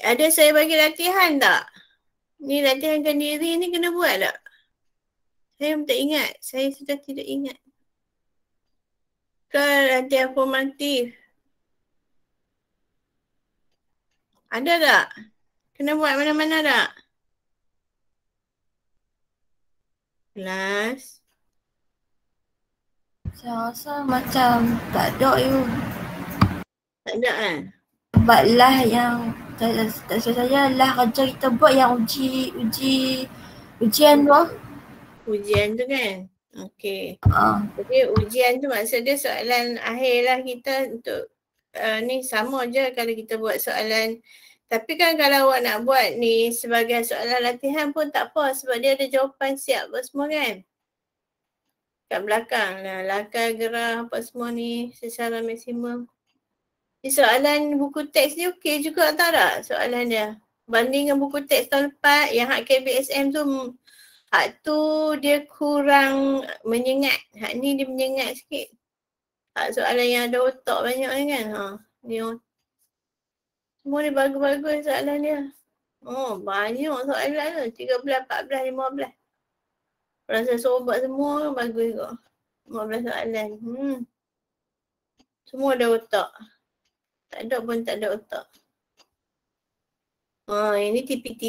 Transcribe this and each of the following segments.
Ada saya bagi latihan tak? Ni latihankan diri ni kena buat tak? Saya tak ingat. Saya sudah tidak ingat. Ke latihan formatif. Ada tak? Kena buat mana-mana tak? Kelas. Saya rasa macam tak ada you. Tak ada kan? Sebab lah yang saya lah kerja kita buat yang ujian tu. Ujian tu kan? Okey. Jadi ujian tu maksud dia soalan akhir lah kita untuk ni sama je kalau kita buat soalan. Tapi kan kalau awak nak buat ni sebagai soalan latihan pun tak apa sebab dia ada jawapan siap apa semua kan? Kat belakang lah, lakar, gerah apa semua ni secara maksimum. Ni soalan buku teks ni okey juga tak soalan dia? Banding dengan buku teks tahun lepas yang hak KBSM tu, hak tu dia kurang menyengat. Hak ni dia menyengat sikit. Hak soalan yang ada otak banyak ni kan. Ni semua ni bagus-bagus soalan dia. Oh, banyak soalan tu. 13, 14, 15. Kalau saya suruh buat semua bagus juga. 15 soalan. Semua ada otak. Tak ada pun tak ada otak. Ini TP3.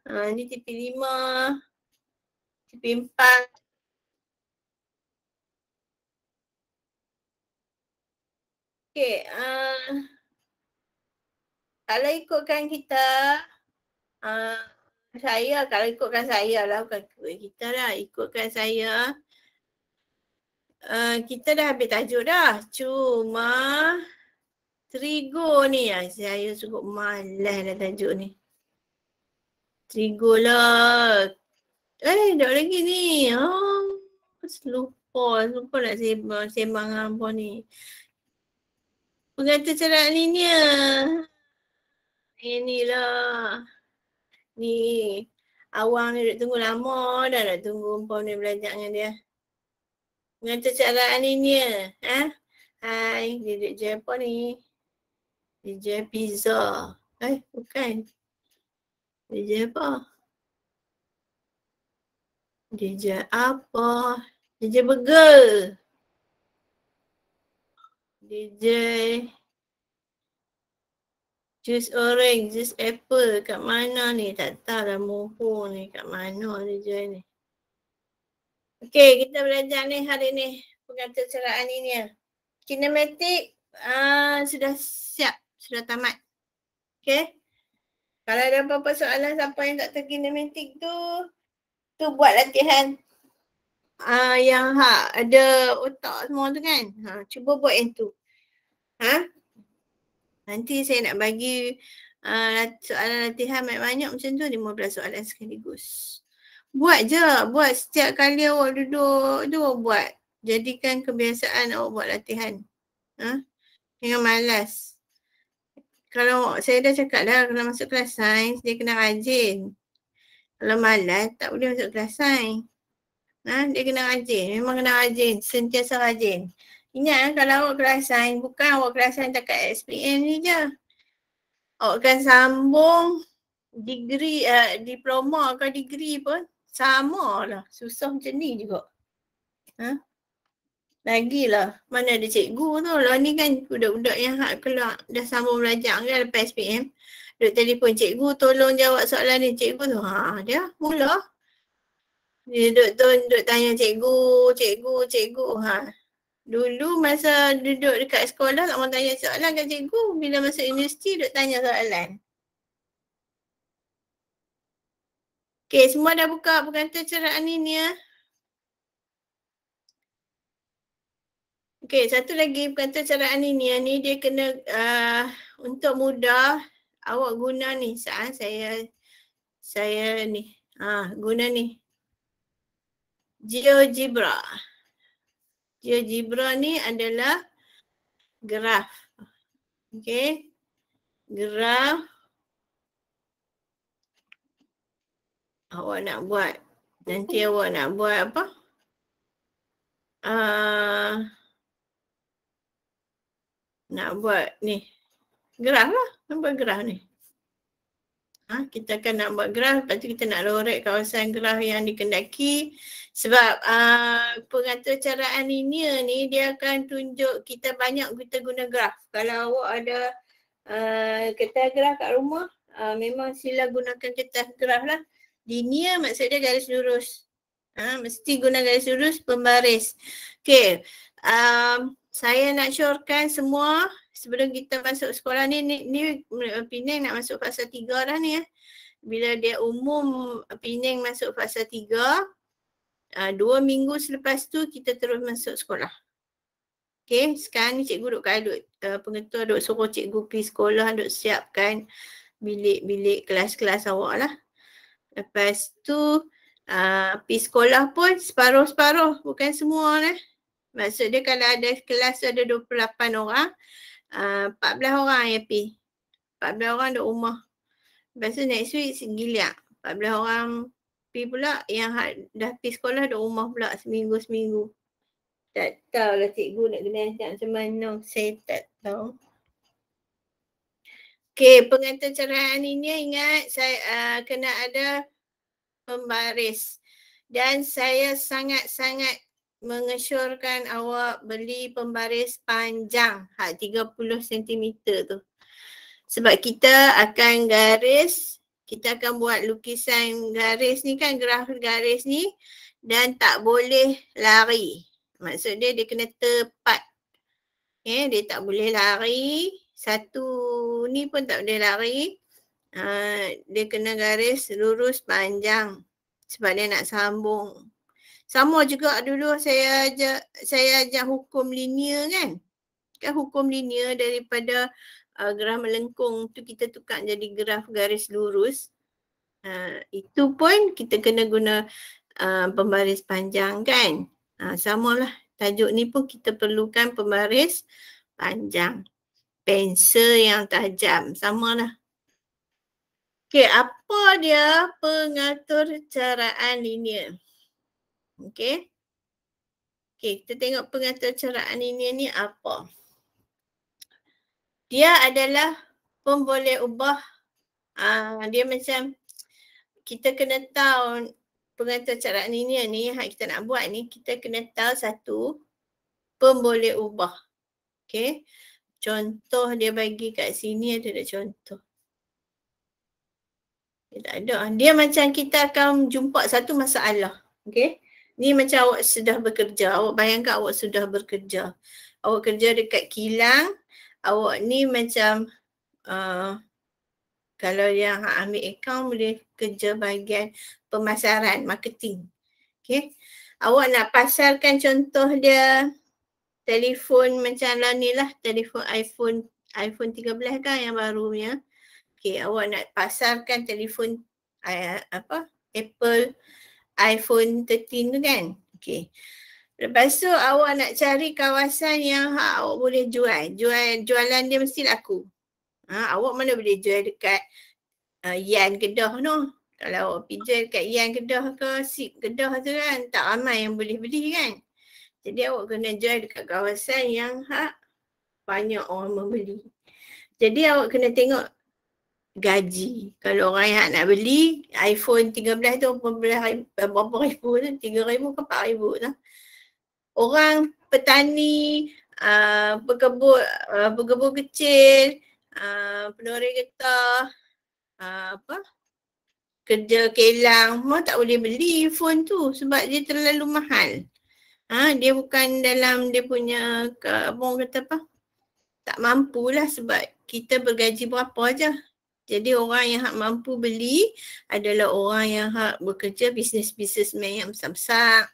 Ini TP5. TP4. Okey. Kalau ikutkan kita, kalau ikutkan saya lah, bukan kita lah, ikutkan saya, kita dah habis tajuk dah. Cuma Trigo ni saya cukup malas dah tajuk ni. Trigo lah. Dah lagi ni. Lupa nak sembang apa ni. Pengantar cara linear. Inilah. Ni awang ni duk tunggu lama dah nak tunggu umpam ni belajar dengan dia. Pengantar cara linear. Hai, dia duduk je apa ni? Dia je pizza. Bukan. Dia je apa? Dia je apa? Dia je burger. Dia je jus orange, jus apple. Kat mana ni? Tak tahu dah mohon ni. Kat mana dia je ni? Okey, kita belajar ni hari ni. Pengantar caraan ini. Kinematik sudah siap. Sudah tamat. Okey. Kalau ada apa-apa soalan siapa yang tak tahu kinematik tu buat latihan yang ada otak semua tu kan. Cuba buat yang tu. Nanti saya nak bagi soalan latihan banyak-banyak macam tu, 15 soalan sekaligus. Buat je. Buat setiap kali awak duduk tu buat. Jadikan kebiasaan awak buat latihan. Jangan malas. Kalau saya dah cakap dah, kalau masuk kelas sains, dia kena rajin. Kalau malas, tak boleh masuk kelas sains. Dia kena rajin. Memang kena rajin. Sentiasa rajin. Ingat kalau awak kelas sains, bukan awak kelas sains dekat SPM ni je. Awak akan sambung degree, diploma ke degree pun sama lah. Susah macam ni juga. Lagilah, mana ada cikgu tu. Lah ni kan budak-budak yang keluar dah sambung belajar kan lepas SPM. Duduk telefon cikgu, tolong jawab soalan ni. Cikgu tu, dia mula. Dia duduk tanya cikgu. Dulu masa duduk dekat sekolah tak mau tanya soalan kat cikgu. Bila masuk universiti duduk tanya soalan. Okey, semua dah buka pengantar caraan ini ya. Okey, satu lagi pengantar caraan ini ni dia kena untuk mudah awak guna ni. Saya ni. Guna ni. GeoGebra. GeoGebra ni adalah graf. Okey. Graf. Awak nak buat. Nanti awak nak buat apa? nak buat ni graf lah, nak buat graf ni. Kita akan nak buat graf, lepas tu kita nak lorek kawasan graf yang dikendaki. Sebab pengaturcaraan linear ni dia akan tunjuk kita banyak kita guna graf. Kalau awak ada kertas graf kat rumah, memang sila gunakan kertas graf lah. Linear maksud dia garis lurus. Mesti guna garis lurus pembaris. Okay, saya nak syorkan semua sebelum kita masuk sekolah ni Penang nak masuk fasa 3 dah ni. Bila dia umum Penang masuk fasa 3, 2 minggu selepas tu kita terus masuk sekolah. Okay, sekarang ni cikgu duk kadut, pengetua duk suruh cikgu pergi sekolah, duk siapkan bilik-bilik kelas-kelas awak lah. Lepas tu pergi sekolah pun separuh-separuh, bukan semua lah. Maksud dia kalau ada kelas ada 28 orang, 14 orang yang pergi. 14 orang duduk rumah. Lepas tu next week giliak. 14 orang pergi pula yang dah pergi sekolah duduk rumah pula seminggu-seminggu. Tak tahulah cikgu nak kena macam mana. Saya tak tahu. Okay, pengaturcaraan ini ingat saya kena ada pembaris. Dan saya sangat-sangat mengesyorkan awak beli pembaris panjang 30 cm tu. Sebab kita akan garis, kita akan buat lukisan garis ni kan, graf garis ni, dan tak boleh lari. Maksud dia kena tepat. Dia tak boleh lari. Satu ni pun tak boleh lari. Dia kena garis lurus panjang. Sebab dia nak sambung. Sama juga dulu saya ajar hukum linear kan. Kan hukum linear daripada graf melengkung tu kita tukar jadi graf garis lurus. Itu pun kita kena guna pembaris panjang kan. Samalah tajuk ni pun kita perlukan pembaris panjang. Pensel yang tajam, samalah. Okay, apa dia pengaturcaraan linear? Okay, kita tengok pengaturcaraan linear ni apa. Dia adalah pemboleh ubah. Dia macam kita kena tahu pengaturcaraan linear ni yang kita nak buat ni, kita kena tahu satu pemboleh ubah. Okay, contoh dia bagi kat sini ada contoh. Dia tak ada. Dia macam kita akan jumpa satu masalah. Okay, ni macam awak sudah bekerja. Awak bayangkan awak sudah bekerja. Awak kerja dekat kilang. Awak ni macam kalau yang ambil account boleh kerja bahagian pemasaran, marketing. Okay. Awak nak pasarkan contoh dia telefon macam lah ni lah, telefon iPhone 13 kan yang barunya. Okay, awak nak pasarkan telefon Apple iPhone 13 tu kan. Okay. Lepas tu awak nak cari kawasan yang awak boleh jual. Jualan dia mesti laku. Awak mana boleh jual dekat Yan Kedah tu. Kalau awak pergi jual dekat Yan Kedah ke Sip Kedah tu kan, tak ramai yang boleh beli kan. Jadi awak kena jual dekat kawasan yang banyak orang membeli. Jadi awak kena tengok gaji. Kalau orang yang nak beli iPhone 13 tu berapa ribu tu? 3,000 ke 4,000 tu. Orang petani, pekebun kecil, penuri getah, kerja kelang, semua tak boleh beli phone tu sebab dia terlalu mahal. Dia bukan dalam dia punya tak mampulah sebab kita bergaji berapa aja. Jadi orang yang mampu beli adalah orang yang bekerja bisnes-bisnesmen yang besar-besar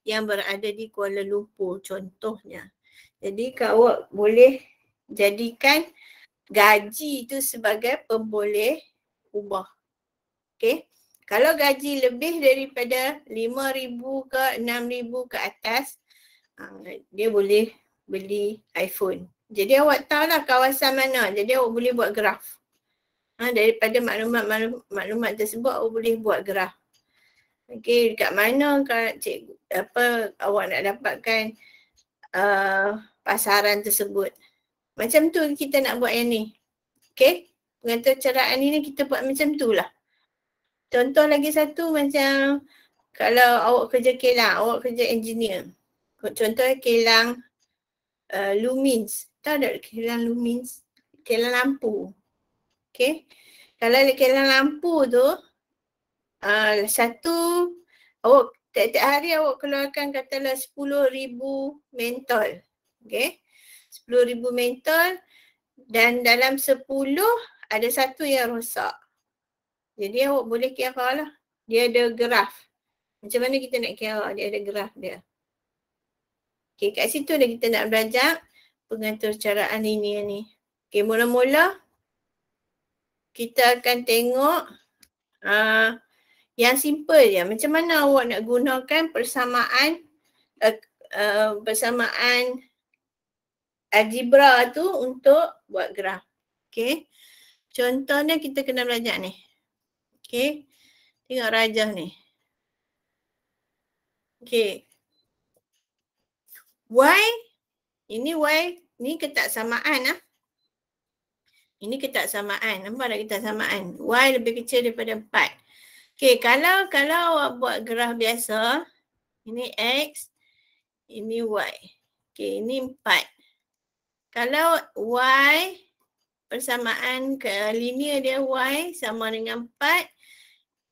yang berada di Kuala Lumpur contohnya. Jadi kalau awak boleh jadikan gaji itu sebagai pemboleh ubah. Okay. Kalau gaji lebih daripada 5,000 ke 6,000 ke atas, dia boleh beli iPhone. Jadi awak tahulah kawasan mana. Jadi awak boleh buat graf. Daripada maklumat tersebut awak boleh buat graf. Okay, dekat mana awak nak dapatkan pasaran tersebut. Macam tu kita nak buat yang ni. Okay. Pengatur caraan ni kita buat macam tu lah. Contoh lagi satu macam kalau awak kerja kilang, awak kerja engineer. Contohnya kilang lumens. Tahu tak kilang lumens? Kilang lampu. Okay. Kalau kilang lampu tu, satu, awak tiap-tiap hari awak keluarkan katalah 10,000 mentol. Okay. 10,000 mentol dan dalam 10 ada satu yang rosak. Jadi awak boleh kira lah. Dia ada graf. Macam mana kita nak kira? Dia ada graf dia. Okay, kat situ dah kita nak belajar pengatur caraan ini ni. Okay, mula-mula kita akan tengok yang simple je. Macam mana awak nak gunakan persamaan algebra tu untuk buat graf. Okay. Contohnya kita kena belajar ni. Okay. Tengok rajah ni. Okay. Y. Ini Y. Ni ketaksamaan lah. Ini ketaksamaan. Nampak tak ketaksamaan? Y lebih kecil daripada 4. Okay. Kalau awak buat graf biasa. Ini X. Ini Y. Okay. Ini 4. Kalau Y. Persamaan ke linear dia Y sama dengan 4.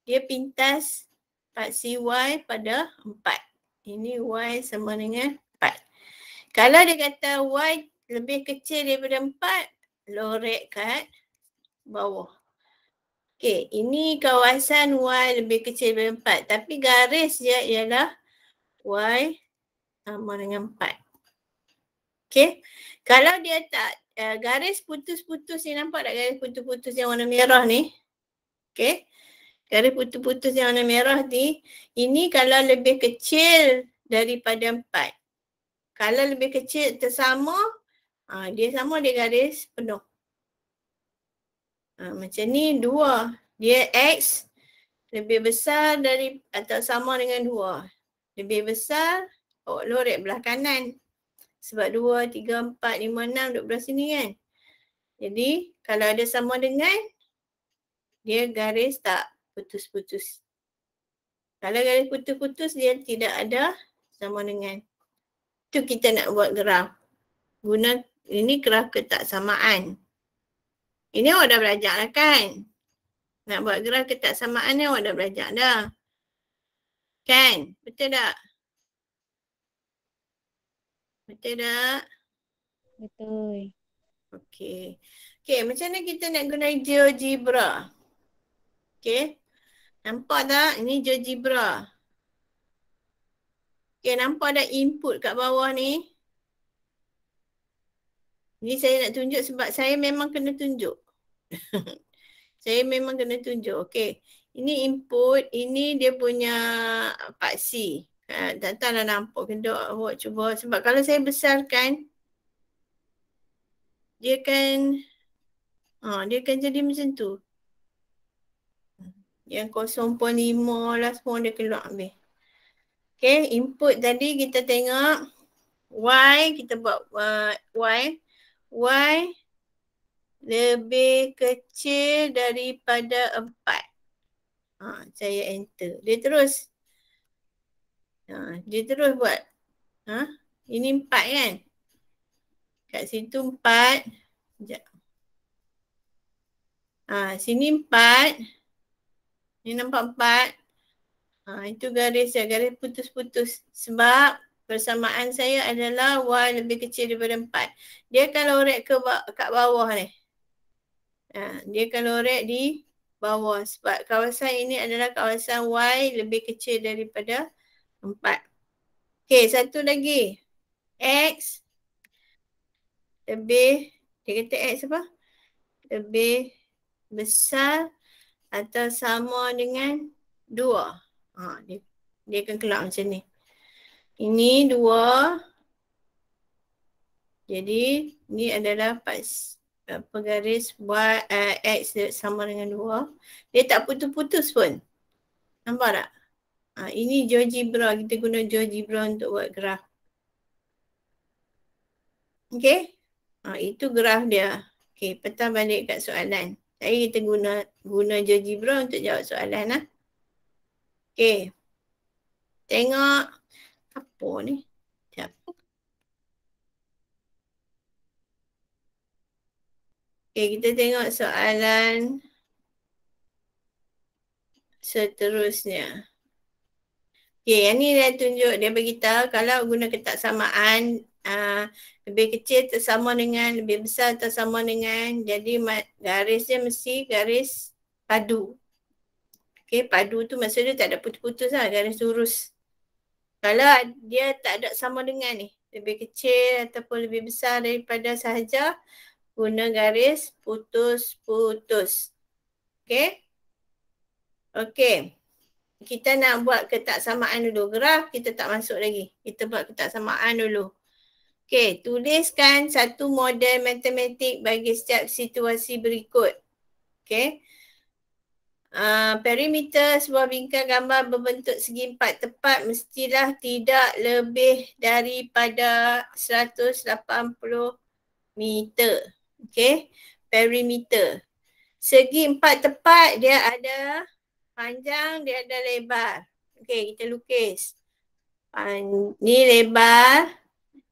Dia pintas paksi Y pada 4. Ini Y sama dengan 4. Kalau dia kata Y lebih kecil daripada 4, lorek kat bawah. Okay, ini kawasan Y lebih kecil daripada 4. Tapi garis dia ialah Y sama dengan 4. Okay, kalau dia tak, garis putus-putus ni, nampak tak garis putus-putus yang warna merah ni? Okay. Garis putus-putus yang warna merah ni, ini kalau lebih kecil daripada 4. Kalau lebih kecil tersama, dia sama dia garis penuh. Macam ni 2. Dia X lebih besar dari atau sama dengan 2. Lebih besar, awak lorek belah kanan. Sebab 2, 3, 4, 5, 6 duduk belah sini kan. Jadi kalau ada sama dengan, dia garis tak putus-putus. Kalau garis putus-putus dia tidak ada sama dengan. Itu kita nak buat graf. Guna ini graf ketaksamaan. Ini awak dah belajar lah kan? Nak buat graf ketaksamaan ni awak dah belajar dah. Kan? Betul tak? Betul tak? Betul. Okey. Okey, macam mana kita nak guna GeoGebra? Okey. Nampak tak? Ini GeoGebra. Okey, nampak ada input kat bawah ni? Ini saya nak tunjuk sebab saya memang kena tunjuk. Saya memang kena tunjuk. Okey. Ini input, ini dia punya paksi. Tak tahu dah nampak ke tak, awak cuba. Sebab kalau saya besarkan, dia kan jadi macam tu. Yang 0.5 lah semua dia keluar habis. Okay, input tadi kita tengok Y, kita buat Y lebih kecil daripada 4. Saya enter. Dia terus buat. Ini 4 kan? Kat situ 4. Sekejap. Sini 4. Ni nampak 4. Itu garis putus-putus. Sebab persamaan saya adalah Y lebih kecil daripada 4. Dia akan lorek kat bawah ni. Dia akan lorek di bawah. Sebab kawasan ini adalah kawasan Y lebih kecil daripada 4. Okay, satu lagi. X lebih, dia kata X apa? Lebih besar atau sama dengan 2. Dia akan keluar macam ni. Ini 2. Jadi ni adalah garis X sama dengan 2. Dia tak putus-putus pun. Nampak tak? Ini GeoGebra. Kita guna GeoGebra untuk buat graf. Okay. Itu graf dia. Okey, petang balik kat soalan. Jadi kita guna GeoGebra untuk jawab soalan. Okey. Tengok apa ni? Sekejap. Okey, kita tengok soalan seterusnya. Okey, yang ni dia tunjuk, dia beritahu kalau guna ketaksamaan lebih kecil tersama dengan, lebih besar tersama dengan, jadi garisnya mesti garis padu. Okey, padu tu maksudnya tak ada putus-putus lah, garis lurus. Kalau dia tak ada sama dengan ni, lebih kecil ataupun lebih besar daripada sahaja, guna garis putus-putus. Okey? Okey. Kita nak buat ketaksamaan dulu. Graf kita tak masuk lagi. Kita buat ketaksamaan dulu. Okey, tuliskan satu model matematik bagi setiap situasi berikut. Okey. Perimeter sebuah bingkai gambar berbentuk segi empat tepat mestilah tidak lebih daripada 180 meter. Okey, perimeter. Segi empat tepat dia ada panjang, dia ada lebar. Okey, kita lukis. Ni lebar,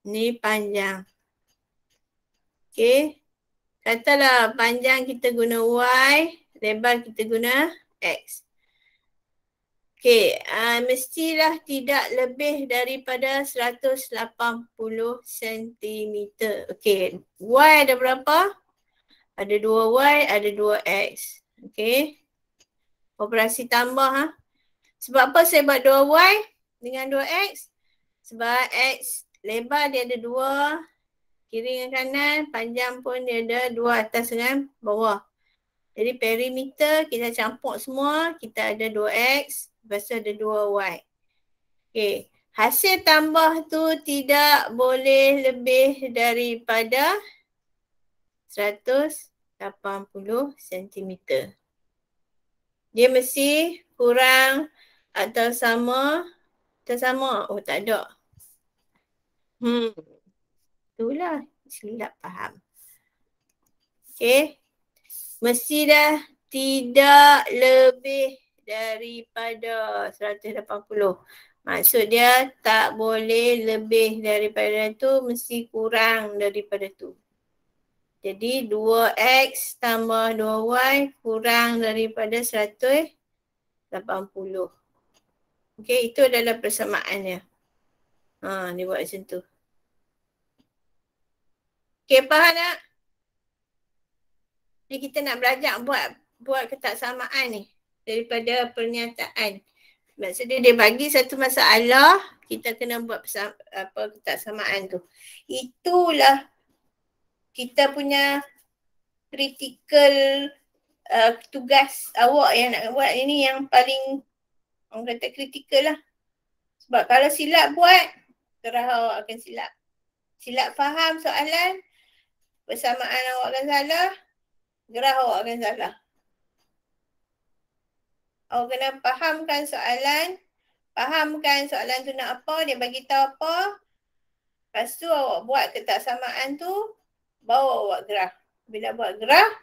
ni panjang. Okey. Katalah panjang kita guna Y, lebar kita guna X. Okey, mestilah tidak lebih daripada 180 cm. Okey, Y ada berapa? Ada 2Y, ada 2X. Okey. Operasi tambah. Sebab apa saya buat 2Y dengan 2X? Sebab X lebar dia ada 2, kiri dengan kanan, panjang pun dia ada 2 atas dengan bawah. Jadi perimeter kita campur semua, kita ada 2X, lepas tu ada 2Y. Okey, hasil tambah tu tidak boleh lebih daripada 180 cm. Dia mesti kurang atau sama. Oh, tak ada. Itulah silap faham. Okey. Mesti dah tidak lebih daripada 180. Maksud dia tak boleh lebih daripada tu, mesti kurang daripada tu. Jadi 2X tambah 2Y kurang daripada 180. Okey, itu adalah persamaannya. Ni buat macam tu. Okey, faham tak? Ni kita nak belajar buat ketaksamaan ni daripada pernyataan. Maksudnya dia bagi satu masalah, kita kena buat ketaksamaan tu. Itulah kita punya critical tugas awak yang nak buat ini yang paling orang kata kritikal lah. Sebab kalau silap buat, terah awak akan silap. Silap faham soalan, persamaan awak akan salah, gerah awak akan salah. Awak kena fahamkan soalan tu nak apa, dia bagi tahu apa. Lepas tu awak buat ketaksamaan tu, bawa awak graf. Bila buat graf,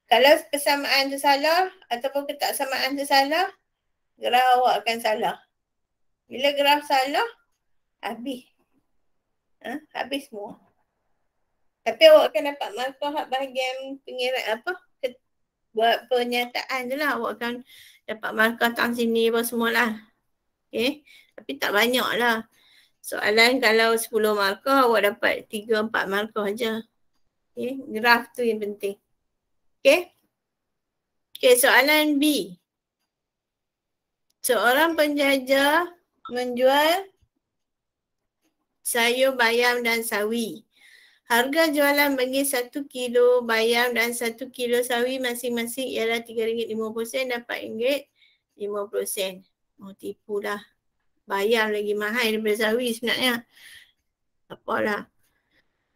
kalau persamaan tu salah ataupun ketaksamaan tu salah, graf awak akan salah. Bila graf salah, habis. Habis semua. Tapi awak akan dapat markah bahagian pengirat buat pernyataan je lah. Awak akan dapat markah tang sini apa semualah. Okay. Tapi tak banyak lah. Soalan kalau 10 markah, awak dapat 3-4 markah je. Okay. Graf tu yang penting. Okay. Okay, soalan B. Seorang penjajah menjual sayur bayam dan sawi. Harga jualan bagi 1 kilo bayam dan 1 kilo sawi masing-masing ialah RM3.50 dan RM4.50. Oh, tipu lah. Bayam lagi mahal daripada sawi sebenarnya. Apalah.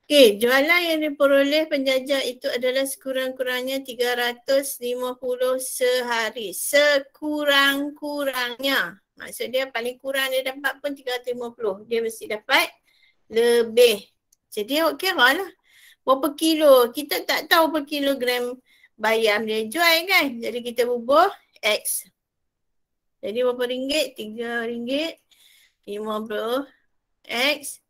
Okey, jualan yang diperoleh penjajah itu adalah sekurang-kurangnya 350 sehari. Sekurang-kurangnya. Maksud dia paling kurang dia dapat pun 350. Dia mesti dapat lebih. Jadi okey lah. berapa kilo. Kita tak tahu per kilogram bayam dia jual kan. Jadi kita bubuh X. Jadi berapa ringgit? RM3.50 X.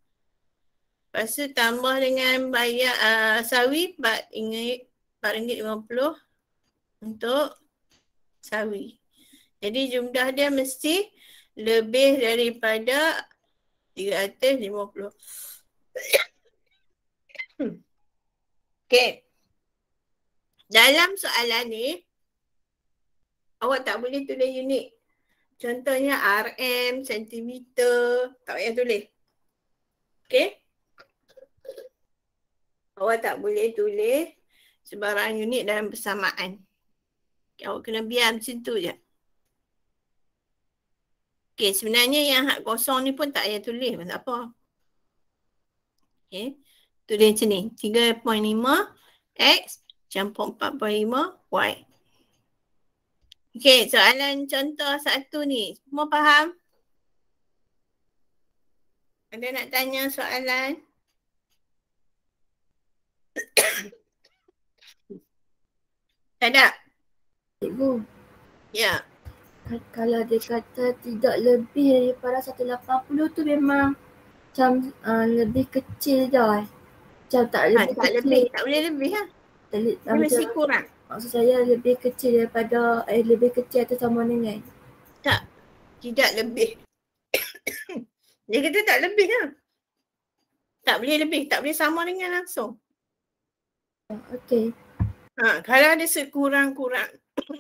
Lepas tu tambah dengan bayar sawi RM4.50 untuk sawi. Jadi jumlah dia mesti lebih daripada 350. Okey. Dalam soalan ni, awak tak boleh tulis unit. Contohnya RM, sentimeter, tak payah tulis. Okey? Awak tak boleh tulis sebarang unit dalam persamaan. Awak kena biar macam tu je. Okey, sebenarnya yang hak kosong ni pun tak payah tulis pun tak apa. Okey. Tulis macam ni. 3.5 X campur 4.5 Y. Okey, soalan contoh satu ni. Semua faham? Ada nak tanya soalan? Tak ada? Cikgu, Ya. kalau dia kata tidak lebih daripada 180 tu memang macam lebih kecil dah. Macam tak lebih Tak kecil. lebih. Tak boleh lebih lah. Dia mesti kurang. Maksud saya lebih kecil daripada, lebih kecil atau sama dengan. Tak. Tidak lebih. Dia kata tak lebih lah. Tak boleh lebih. Tak boleh sama dengan langsung. Okey. Kalau ada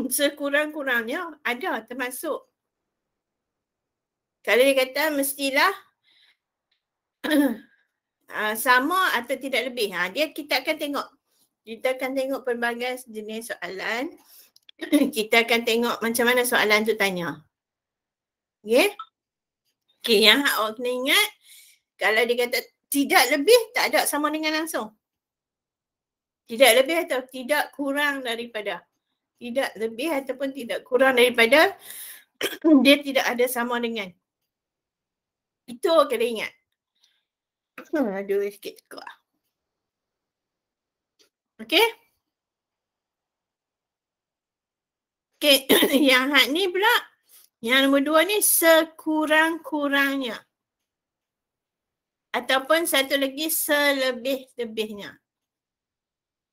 sekurang-kurangnya ada termasuk. Kalau dia kata mestilah sama atau tidak lebih. Kita akan tengok. Kita akan tengok pelbagai jenis soalan. Kita akan tengok macam mana soalan tu tanya. Okay? Okay, yang awak kena ingat, kalau dia kata tidak lebih, tak ada sama dengan langsung. Tidak lebih atau tidak kurang daripada. Tidak lebih ataupun tidak kurang daripada, dia tidak ada sama dengan. Itu kena ingat. Aduh, sikit tekuk. Okay? Okay, yang hak ni pula, yang nombor 2 ni sekurang-kurangnya. Ataupun satu lagi selebih-lebihnya.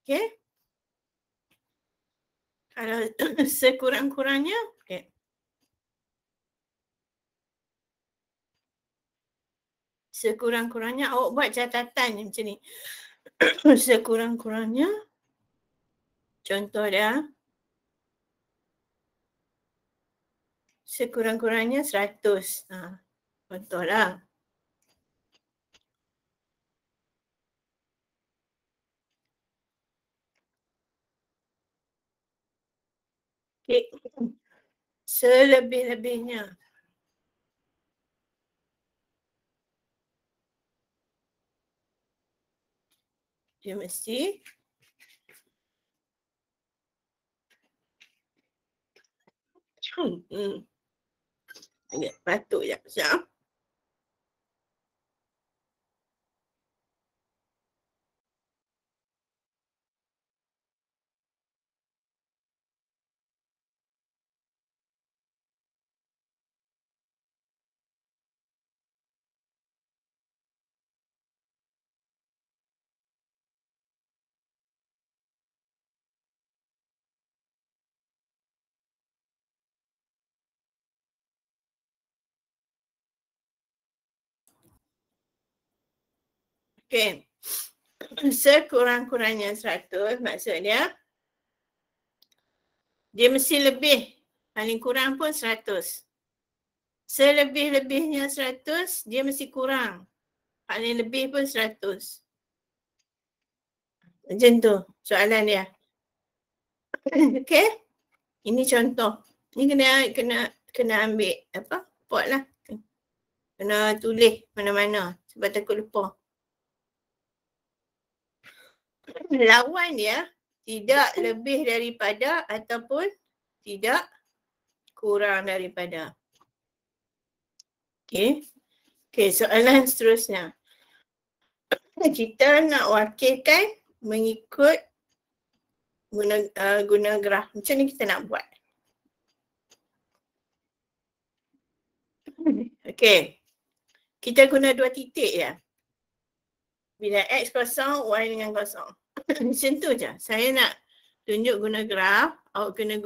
Okay? Kalau sekurang-kurangnya, okay. Sekurang-kurangnya awak buat catatan macam ni. Sekurang-kurangnya, contoh dia, sekurang-kurangnya 100. Contoh lah. Okay. Selebih-lebihnya. Dia mesti agak batuk je sekejap. Okay. Sekurang-kurangnya 100 maksudnya dia mesti lebih. Paling kurang pun 100. Selebih-lebihnya 100, dia mesti kurang. Paling lebih pun 100. Macam tu soalan dia. Okay. Ini contoh. Ini kena ambil pot lah. Kena tulis mana-mana sebab takut lupa. Lawan dia tidak lebih daripada ataupun tidak kurang daripada. Okay. Okay, soalan seterusnya. Kita nak wakilkan mengikut guna graf. Macam ni kita nak buat. Okey. Kita guna 2 titik ya. Bila X kosong, Y dengan kosong. Macam tu je. Saya nak tunjuk guna graf. Awak kena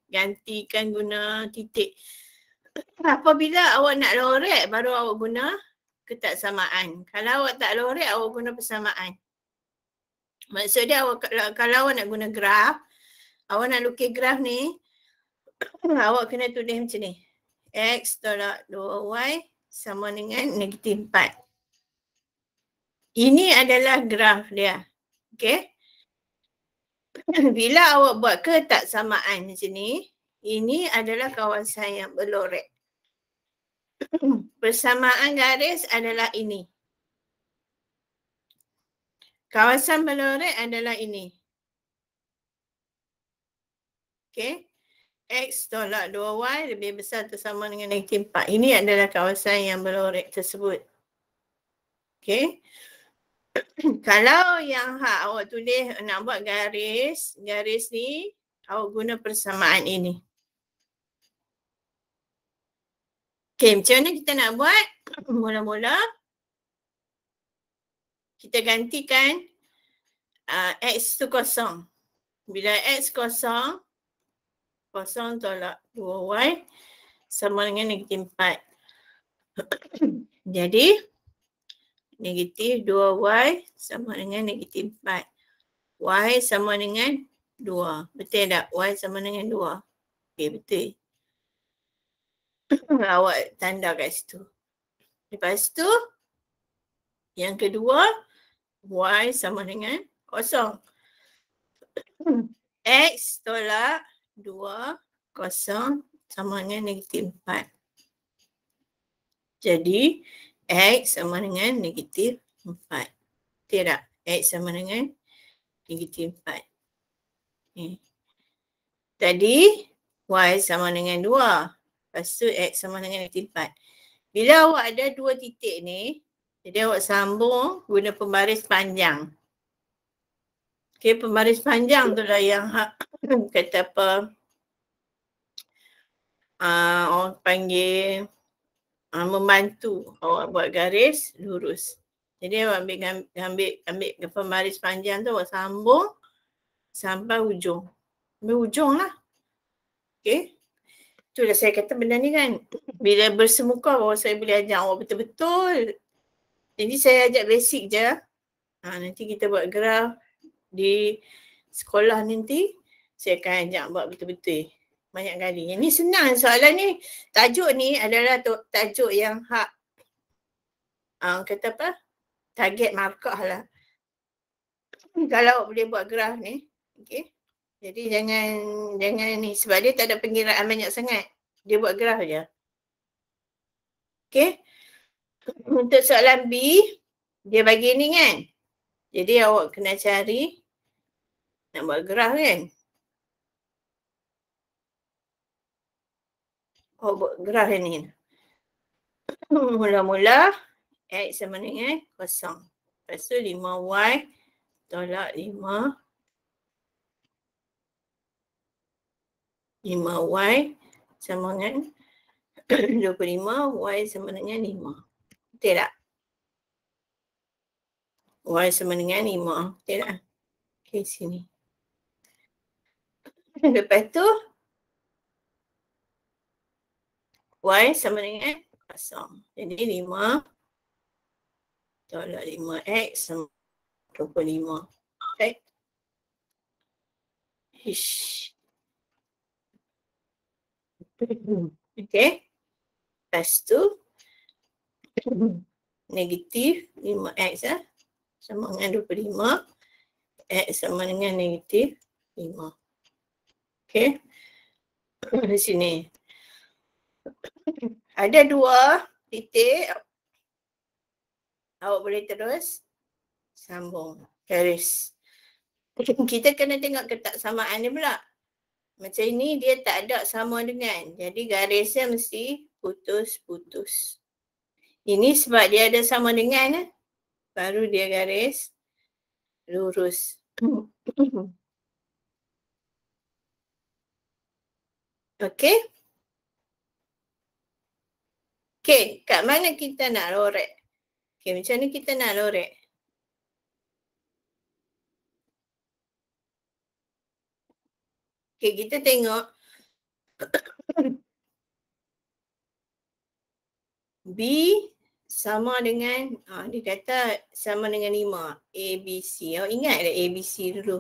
gantikan guna titik. Apabila awak nak lorek, baru awak guna ketaksamaan. Kalau awak tak lorek, awak guna persamaan. Maksudnya kalau awak nak guna graf, awak nak lukis graf ni, awak kena tulis macam ni. X tolak 2Y sama dengan negatif 4. Ini adalah graf dia. Okey. Bila awak buat ketaksamaan macam ni, ini adalah kawasan yang berlorek. Persamaan garis adalah ini. Kawasan berlorek adalah ini. Okey. X tolak 2Y lebih besar atau sama dengan negatif 4. Ini adalah kawasan yang berlorek tersebut. Okey. Kalau yang awak tulis nak buat garis ni, awak guna persamaan ini. Okey, macam mana kita nak buat? Mula-mula kita gantikan X tu kosong. Bila X kosong, kosong tolak 2Y sama dengan negatif 4. Jadi, negatif 2Y sama dengan negatif 4. Y sama dengan 2. Betul tak? Y sama dengan 2. Okey, betul. Awak tanda kat situ. Lepas tu, yang kedua, Y sama dengan kosong. X tolak 2 kosong sama dengan negatif 4. Jadi, X sama dengan negatif 4. Betul tak? X sama dengan negatif 4. Okay. Tadi, Y sama dengan 2. Lepas tu, X sama dengan negatif 4. Bila awak ada 2 titik ni, jadi awak sambung guna pembaris panjang. Okay, pembaris panjang tu lah yang kata apa, orang panggil membantu awak buat garis lurus. Jadi awak ambil pembaris panjang tu, awak sambung sampai ujung. Sampai ujung lah. Okay. Itulah saya kata benda ni kan. Bila bersemuka bahawa saya boleh ajar awak betul-betul. Jadi saya ajak basic je. Nanti kita buat graf di sekolah nanti. Saya akan ajak buat betul-betul. Banyak kali. Yang ni senang soalan ni. Tajuk ni adalah tajuk yang hak kata apa? Target markah lah. Kalau boleh buat graf ni. Okay. Jadi jangan ni. Sebab dia tak ada pengiraan banyak sangat. Dia buat graf je. Okay. Untuk soalan B, dia bagi ni kan. Jadi awak kena cari nak buat graf kan. Awak buat graf ni. Mula-mula X sama dengan kosong. Lepas tu 5Y tolak 5. 5Y sama dengan 25. Y sama dengan 5. Betul tak? Y sama dengan 5. Betul tak? Okay, sini. Lepas tu, Y sama dengan 0. Jadi 5 tolak 5X sama 25. Okay. Okay. Lepas tu, negatif 5X sama dengan 25. X sama dengan negatif 5. Okay. Di sini. Ada 2 titik. Awak boleh terus sambung garis. Kita kena tengok ketaksamaan dia pula. Macam ini dia tak ada sama dengan. Jadi garisnya mesti putus-putus. Ini sebab dia ada sama dengan. Baru dia garis lurus. Okey. Okey, kat mana kita nak lorek? Okey, macam mana kita nak lorek? Okey, kita tengok B sama dengan, dia kata sama dengan 5. A, B, C. Awak ingat tak A, B, C dulu?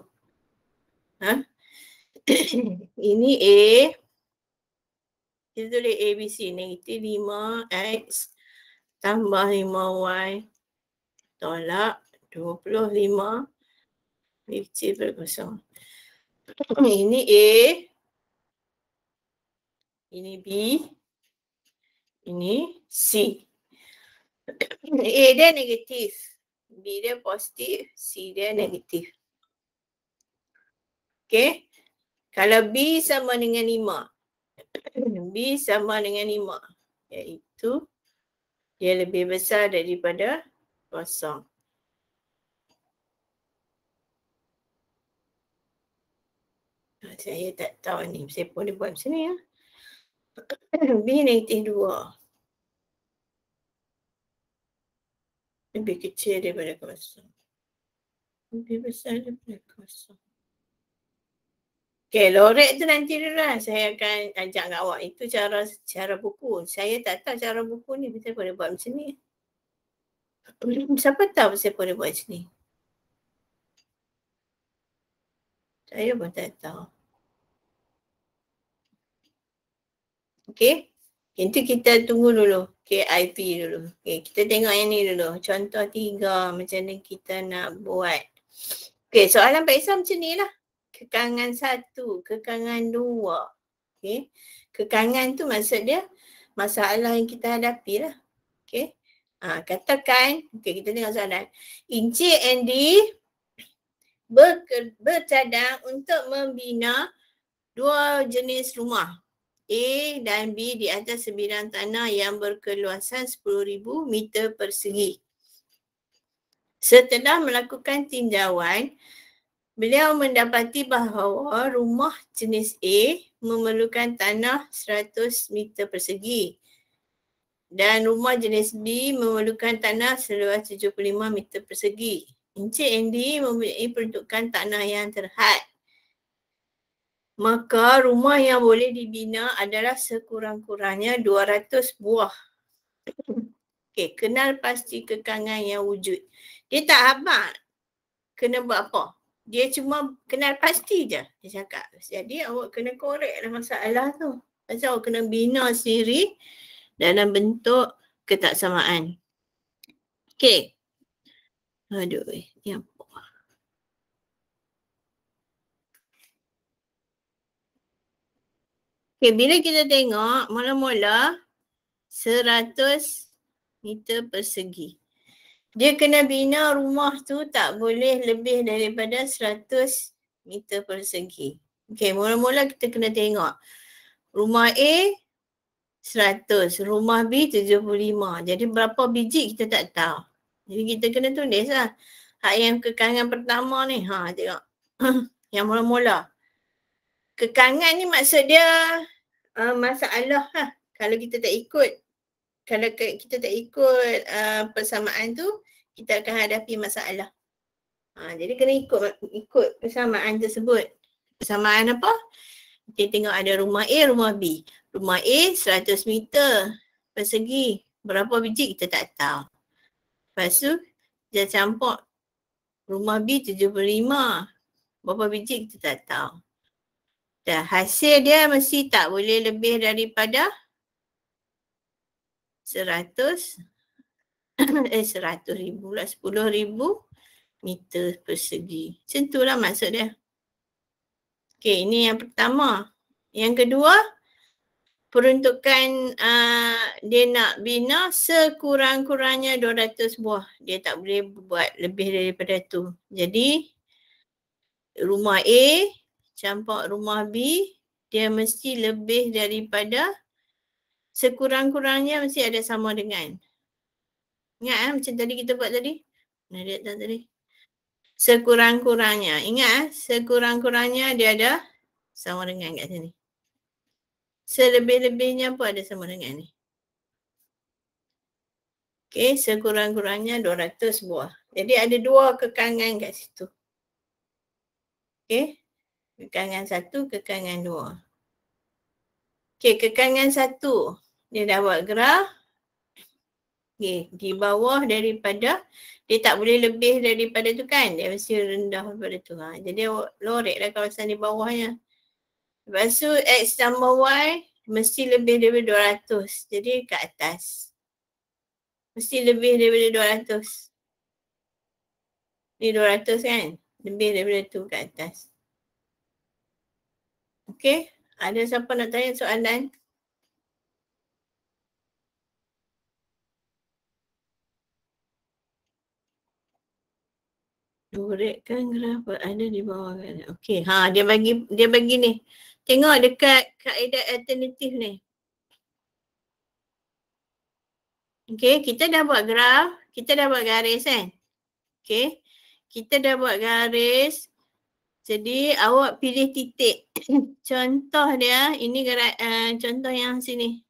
Ini A. Kita tulis A, B, C. Negatif 5X tambah 5Y tolak 25 50 per kosong. Ini A. Ini B. Ini C. A dia negatif. B dia positif. C dia negatif. Okay. Kalau B sama dengan 5. B sama dengan 5. Iaitu dia lebih besar daripada kosong. Saya tak tahu ni. Saya boleh buat macam ni ya. B negatif 2. Lebih kecil daripada kosong. Lebih besar daripada kosong. Okay, lorek tu nanti dulu lah. Saya akan ajak kat awak. Itu cara buku. Saya tak tahu cara buku ni. Saya boleh buat macam ni. Siapa tahu saya boleh buat macam ni? Saya pun tak tahu. Okay. Itu kita tunggu dulu. KIP dulu. Okay, kita tengok yang ni dulu. Contoh 3. Macam mana kita nak buat. Okay, soalan Pak Isam macam ni lah. Kekangan 1, kekangan 2. Okay. Kekangan tu maksud dia masalah yang kita hadapi lah. Okay. Katakan, okay, kita tengok soalan. Encik Andy bercadang untuk membina 2 jenis rumah. A dan B di atas sebidang tanah yang berkeluasan 10,000 meter persegi. Setelah melakukan tinjauan, beliau mendapati bahawa rumah jenis A memerlukan tanah 100 meter persegi dan rumah jenis B memerlukan tanah seluas 75 meter persegi. Encik Andy mempunyai peruntukan tanah yang terhad. Maka rumah yang boleh dibina adalah sekurang-kurangnya 200 buah. Okay, kenal pasti kekangan yang wujud. Dia tak habaq kena buat apa. Dia cuma kenal pasti je dia cakap. Jadi awak kena korek lah masalah tu. Pasal awak kena bina sendiri dalam bentuk ketaksamaan. Okay. Aduh, ni apa? Okay, bila kita tengok mula-mula 100 meter persegi. Dia kena bina rumah tu tak boleh lebih daripada 100 meter persegi. Okay, mula-mula kita kena tengok. Rumah A 100, rumah B 75. Jadi berapa biji kita tak tahu. Jadi kita kena tulis lah. Hak yang kekangan pertama ni. Tengok. Yang mula-mula. Kekangan ni maksud dia masalah lah. Kalau kita tak ikut persamaan tu, kita akan hadapi masalah. Jadi kena ikut persamaan tersebut. Persamaan apa? Kita tengok ada rumah A, rumah B. Rumah A 100 meter persegi. Berapa biji kita tak tahu. Lepas tu dia campur rumah B 75. Berapa biji kita tak tahu. Dan hasil dia mesti tak boleh lebih daripada 10,000 pula 10,000 meter persegi. Macam itulah maksud dia. Okey, ini yang pertama. Yang kedua, peruntukan dia nak bina sekurang-kurangnya 200 buah. Dia tak boleh buat lebih daripada tu. Jadi rumah A campur rumah B, dia mesti lebih daripada sekurang-kurangnya mesti ada sama dengan. Ingat macam tadi kita buat tadi? Mana dia tak tadi? sekurang-kurangnya. Ingat sekurang-kurangnya dia ada sama dengan kat sini. Selebih-lebihnya pun ada sama dengan ni. Okey, sekurang-kurangnya 200 buah. Jadi ada 2 kekangan kat situ. Okey. Kekangan 1, kekangan 2. Okey, kekangan 1 dia dah buat graf. Okey, di bawah daripada dia tak boleh lebih daripada tu kan. Dia mesti rendah daripada tu. Jadi loreklah kawasan di bawahnya. Lepas tu X tambah Y mesti lebih daripada 200. Jadi kat atas. Mesti lebih daripada 200. Ni 200 kan? Lebih daripada tu kat atas. Okey. Ada siapa nak tanya soalan? Lorekkan graf ada di bawah kan. Okey. Dia bagi ni. Tengok dekat kaedah alternatif ni. Okey, kita dah buat graf, kita dah buat garis kan? Okey. Kita dah buat garis. Jadi awak pilih titik. Contoh dia, ini contoh yang sini.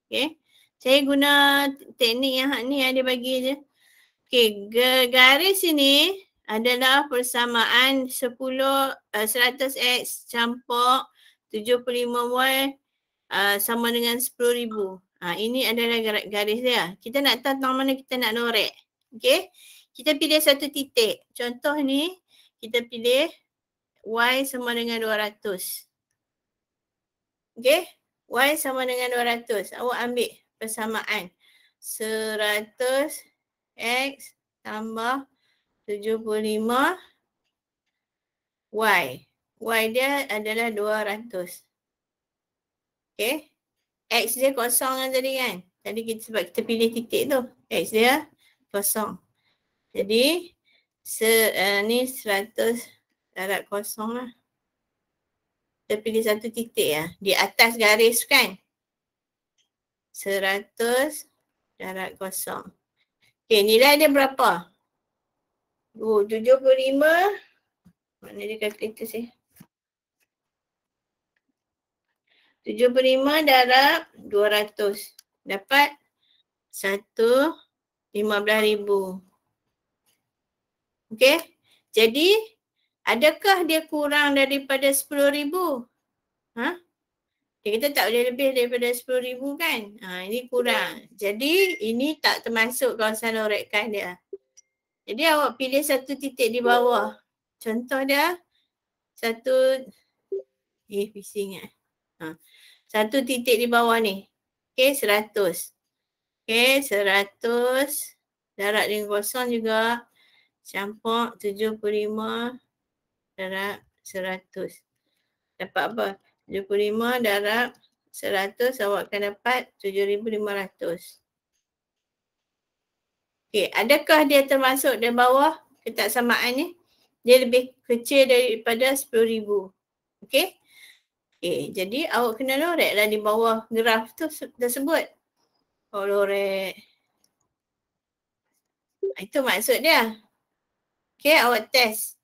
Okey. Saya guna teknik yang ni dia bagi je. Okey, garis ini adalah persamaan 100x campur 75y sama dengan 10,000. Ini adalah garis dia. Kita nak tahu tang mana kita nak norek. Okey. Kita pilih satu titik. Contoh ni kita pilih y sama dengan 200. Okey. Y sama dengan 200. Awak ambil persamaan 100 X tambah 75 Y. Y dia adalah 200. Okay. X dia kosong kan tadi kan. Tadi sebab kita pilih titik tu. X dia kosong. Jadi ni 100 darab kosong lah. Kita pilih satu titik ya. Di atas garis kan. 100 darab kosong. Okay, nilai dia berapa? 75. Mana dia kalkulator saya? 75 darab 200. Dapat 15,000. Okay. Jadi, adakah dia kurang daripada 10,000? Kita tak boleh lebih daripada 10,000 kan? Ini kurang. Jadi, ini tak termasuk kawasan lorekkan dia. Jadi, awak pilih satu titik di bawah. Contoh dia, bising satu titik di bawah ni. Okay, 100. Okay, 100 darab dengan kosong juga. Campur 75 darab 100. Dapat apa? 75 darab 100 awak akan dapat 7,500. Okay, adakah dia termasuk di bawah ketaksamaan ni? Dia lebih kecil daripada 10,000. Okay? Okay, jadi awak kena loreklah di bawah graf tu tersebut. Lorek. Itu maksud dia. Okay, awak test.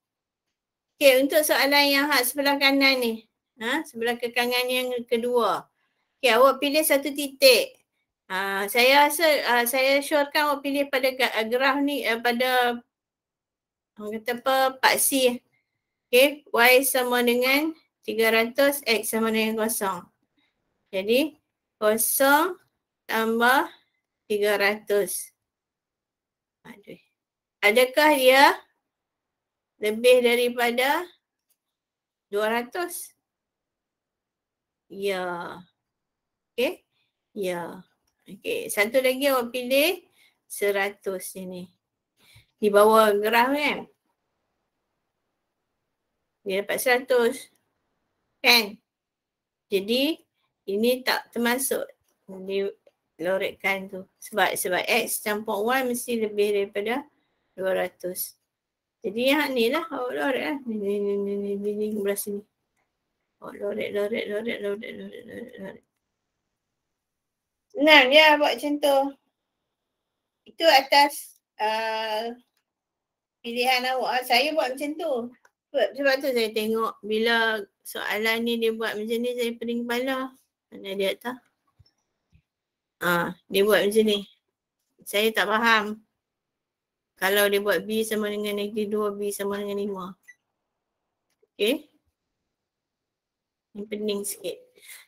Okay, untuk soalan yang sebelah kanan ni. Sebelah kekangan yang kedua. Okay, awak pilih satu titik. Saya rasa saya syorkan awak pilih pada graf ni pada kata apa part C. Okay, Y sama dengan 300, X sama dengan kosong. Jadi, kosong tambah 300. Adakah dia lebih daripada 200? Ya. Okay. Ya. Okay. Satu lagi awak pilih 100 ini. Di bawah graf kan. Dia dapat 100. Kan? Jadi ini tak termasuk di lorekkan tu. Sebab X campur Y mesti lebih daripada 200. Jadi yang ni lah awak lorek lah. Ni belah sini. Awak lorek. Senang je buat macam tu. Itu atas pilihan awak. Saya buat macam tu. Sebab tu saya tengok bila soalan ni dia buat macam ni, saya pening kepala. Mana dia tak? Dia buat macam ni. Saya tak faham. Kalau dia buat B sama dengan negatif 2, B sama dengan 5. Okay. Ini pening sikit.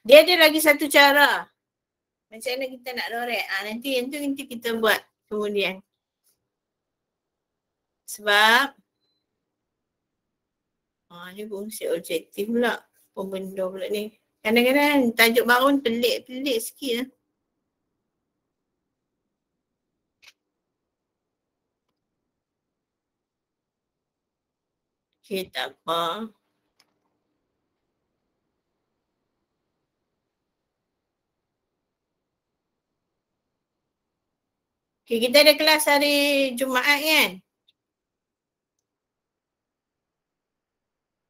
Dia ada lagi satu cara. Macam mana kita nak lorek. Nanti kita buat kemudian. Sebab ni fungsi objektif pula. Apa benda pula ni. Kadang-kadang tajuk baru pelik-pelik sikit lah. Okay, tak apa. Okay, kita ada kelas hari Jumaat kan?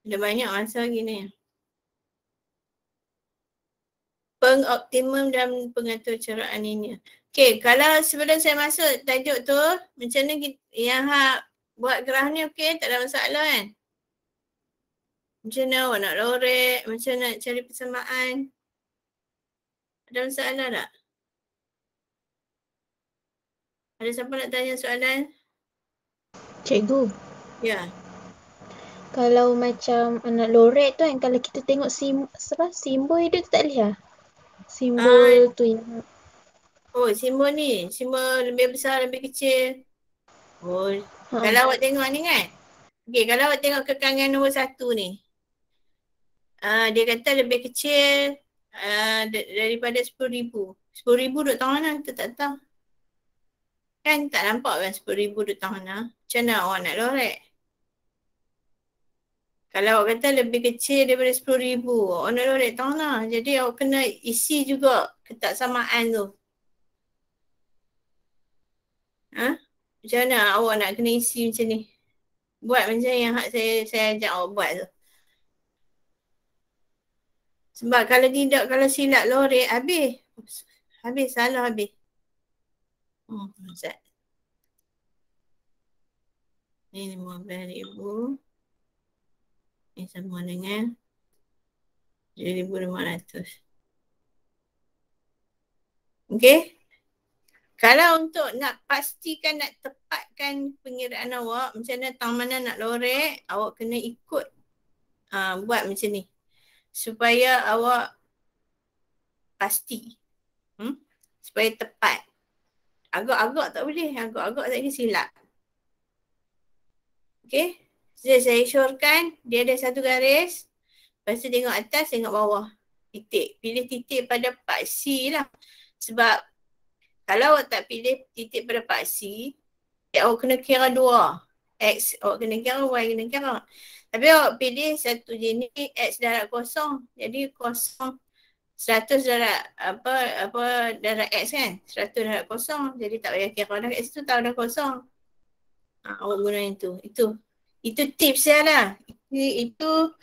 Ada banyak masa lagi ni. Pengoptimum dan pengatur ceraan ini. Okay, kalau sebelum saya masuk tajuk tu, macam mana yang buat graf ni okay, tak ada masalah kan? Macam mana awak nak lorek, macam mana nak cari persamaan? Ada masalah tak? Ada siapa nak tanya soalan? Cikgu. Ya. Kalau macam anak lorek tu kan, kalau kita tengok simbol dia tu tak boleh lah? Simbol tu yang... Oh, simbol ni. Simbol lebih besar, lebih kecil. Oh, kalau awak tengok ni kan. Okay, kalau awak tengok kekangan nombor 1 ni. Dia kata lebih kecil daripada 10,000. 10,000 duduk tengah mana? Kita tak tahu. Kan tak nampak kan 10,000 duduk tengah mana? Macam mana awak nak lorek? Kalau awak kata lebih kecil daripada 10,000, awak nak lorek tengah mana? Jadi awak kena isi juga ketaksamaan tu. Macam mana awak nak kena isi macam ni? Buat macam yang saya ajak awak buat tu. Sebab kalau tidak, kalau silap lorek, habis. Habis, salah habis. Ustaz. Ni 15,000. Ni sama dengan 7,500. Okay. Kalau untuk nak pastikan, nak tepatkan pengiraan awak, macam mana tang mana nak lorek, awak kena ikut buat macam ni. Supaya awak pasti. Supaya tepat. Agak-agak tak boleh. Agak-agak tak boleh silap. Okay. Jadi saya syorkan dia ada satu garis. Lepas tu tengok atas, tengok bawah. Titik. Pilih titik pada part C lah. Sebab kalau awak tak pilih titik pada part C, awak kena kira 2. X awak kena kira, Y kena kira. Tapi awak pilih satu jenis X darab kosong. Jadi kosong 100 darab darab X kan? 100 darab kosong. Jadi tak payah kira dah kat situ, tahu dah kosong. Awak guna itu. Itu tips saya lah. Itu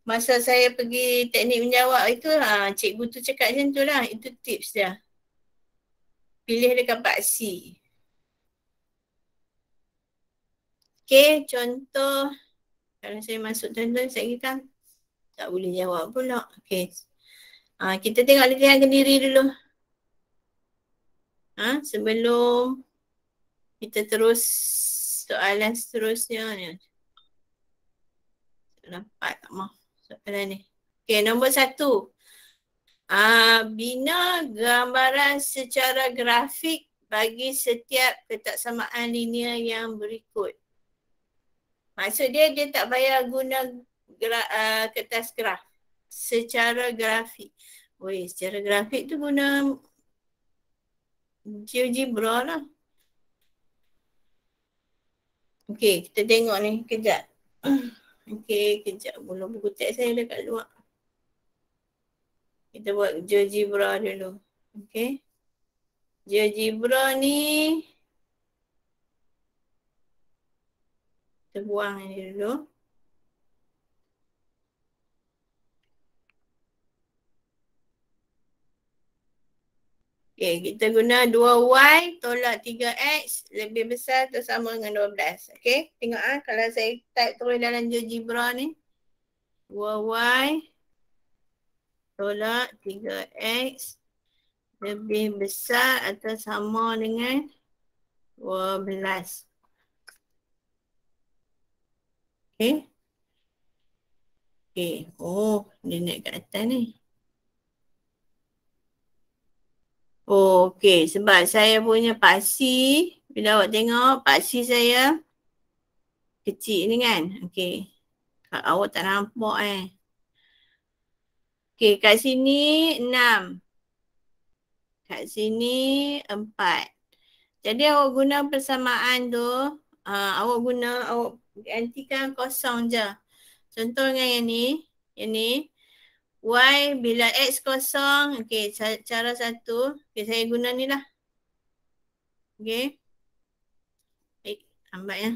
masa saya pergi teknik menjawab itu, cikgu tu cakap macam tu lah. Itu tips dia. Pilih dekat part C. Okay, contoh. Kalau saya masuk contoh, saya kira tak boleh jawab pula. Okay. Kita tengok latihan kendiri dulu. Sebelum kita terus soalan seterusnya ni. Nampak tak mahu soalan ni. Okay, nombor 1. Bina gambaran secara grafik bagi setiap ketaksamaan linear yang berikut. Maksud dia tak payah guna kertas graf. Secara grafik. Secara grafik tu guna GeoGebra lah. Okay, kita tengok ni kejap. Okay, kejap. Belum buku teks saya dekat luar. Kita buat GeoGebra dulu. Okay. GeoGebra ni kita buang ni dulu. Okay, kita guna 2Y tolak 3X lebih besar atau sama dengan 12. Okay, tengok kalau saya type terus dalam GeoGebra ni. 2Y tolak 3X lebih besar atau sama dengan 12. Okay. Okay. Oh, dia naik kat atas ni. Oh, okey. Sebab saya punya paksi, bila awak tengok paksi saya kecil ni kan. Okey. Awak tak nampak Okey, kat sini 6. Kat sini 4. Jadi awak guna persamaan tu, awak gantikan kosong je. Contoh dengan yang ni. Yang ni. Y bila X kosong, okey, cara satu. Okey, saya guna ni lah. Okey. Baik, lambat ya.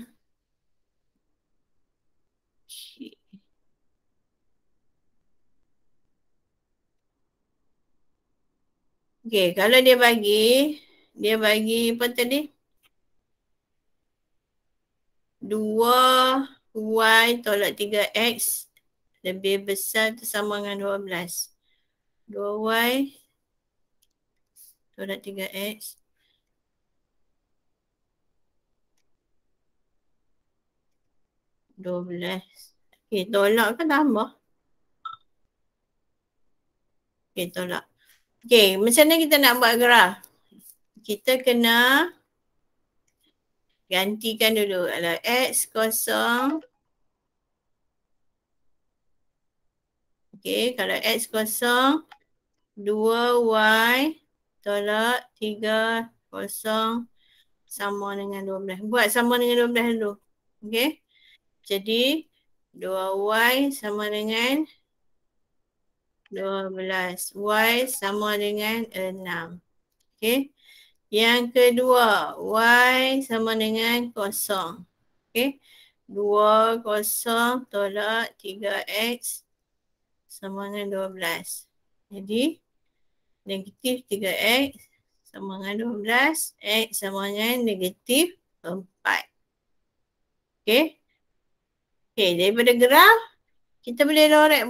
Okey, kalau dia bagi apa tadi? 2Y tolak 3X lebih besar atau sama dengan 12. 2Y tolak 3X. $12. Okey, tolak ke tambah? Okey, tolak. Okey, macam mana kita nak buat graf? Kita kena gantikan dulu. Kalau X kosong. Okey, kalau X kosong. 2Y tolak 3 kosong sama dengan 12. Buat sama dengan 12 dulu. Okey. Jadi 2Y sama dengan 12. Y sama dengan 6. Okey. Yang kedua, Y sama dengan kosong. Okey. 2 kosong tolak 3X sama dengan 12. Jadi negatif 3X sama dengan 12. X sama dengan negatif 4. Okey. Okey, daripada graf kita boleh lorek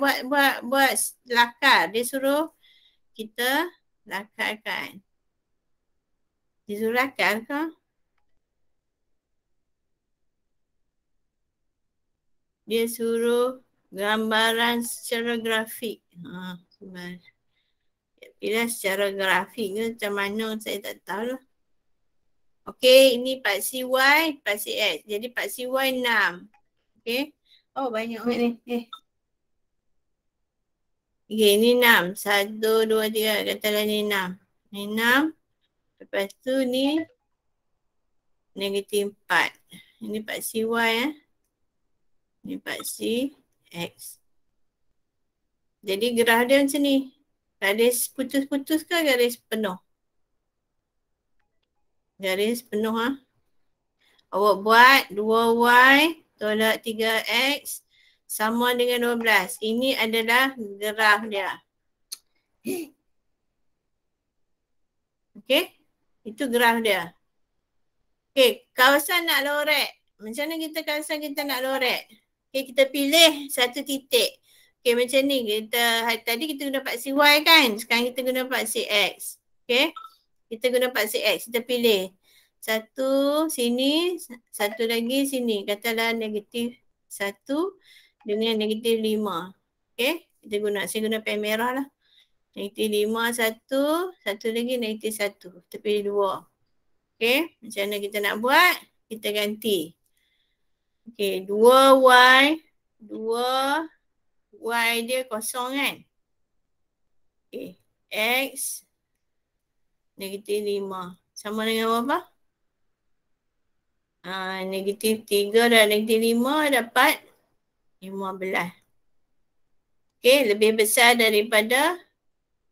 buat lakar. Dia suruh kita lakarkan. Dia suruh lakar ke? Dia suruh gambaran secara grafik. Bila secara grafik ke macam mana saya tak tahu lah. Okey, ini paksi Y, paksi X. Jadi paksi Y 6. Okey. Oh, banyak ni. Okey, ni 6. 1, 2, 3. Katalah ni 6. Ni 6. Lepas tu ni negatif 4. Ini paksi Y Ini paksi X. Jadi graf dia macam ni. Garis putus-putus ke garis penuh? Garis penuh Awak buat 2Y tolak 3X sama dengan 12. Ini adalah graf dia. Okey? Itu graf dia. Okey, kawasan nak lorek. Macam mana kawasan kita nak lorek? Okey, kita pilih satu titik. Okey, macam ni. Tadi kita guna paksi Y kan? Sekarang kita guna paksi X. Okey? Kita guna paksi X. Kita pilih. Satu sini, satu lagi sini. Katalah negatif 1 dengan negatif 5. Okey? Saya guna pen merah lah. Negatif 5 satu lagi negatif 1. Kita pilih 2. Okey? Macam mana kita nak buat? Kita ganti. Okey, 2Y. 2Y dia kosong kan? Okey, X negatif 5. Sama dengan apa? Negatif 3 dan negatif 5 dapat 15. Okey, lebih besar daripada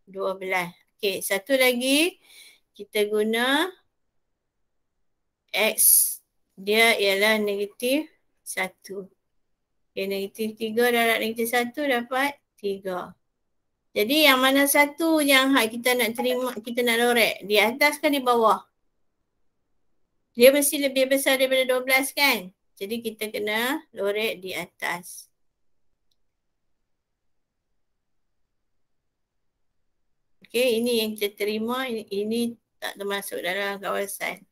12. Okey, satu lagi kita guna X. Dia ialah negatif 1. Okey, negatif 3 darab negatif 1 dapat 3. Jadi yang mana satu yang kita nak terima, kita nak lorek? Di atas ke di bawah? Dia mesti lebih besar daripada 12 kan? Jadi kita kena lorek di atas. Okey, ini yang kita terima, ini tak termasuk dalam kawasan.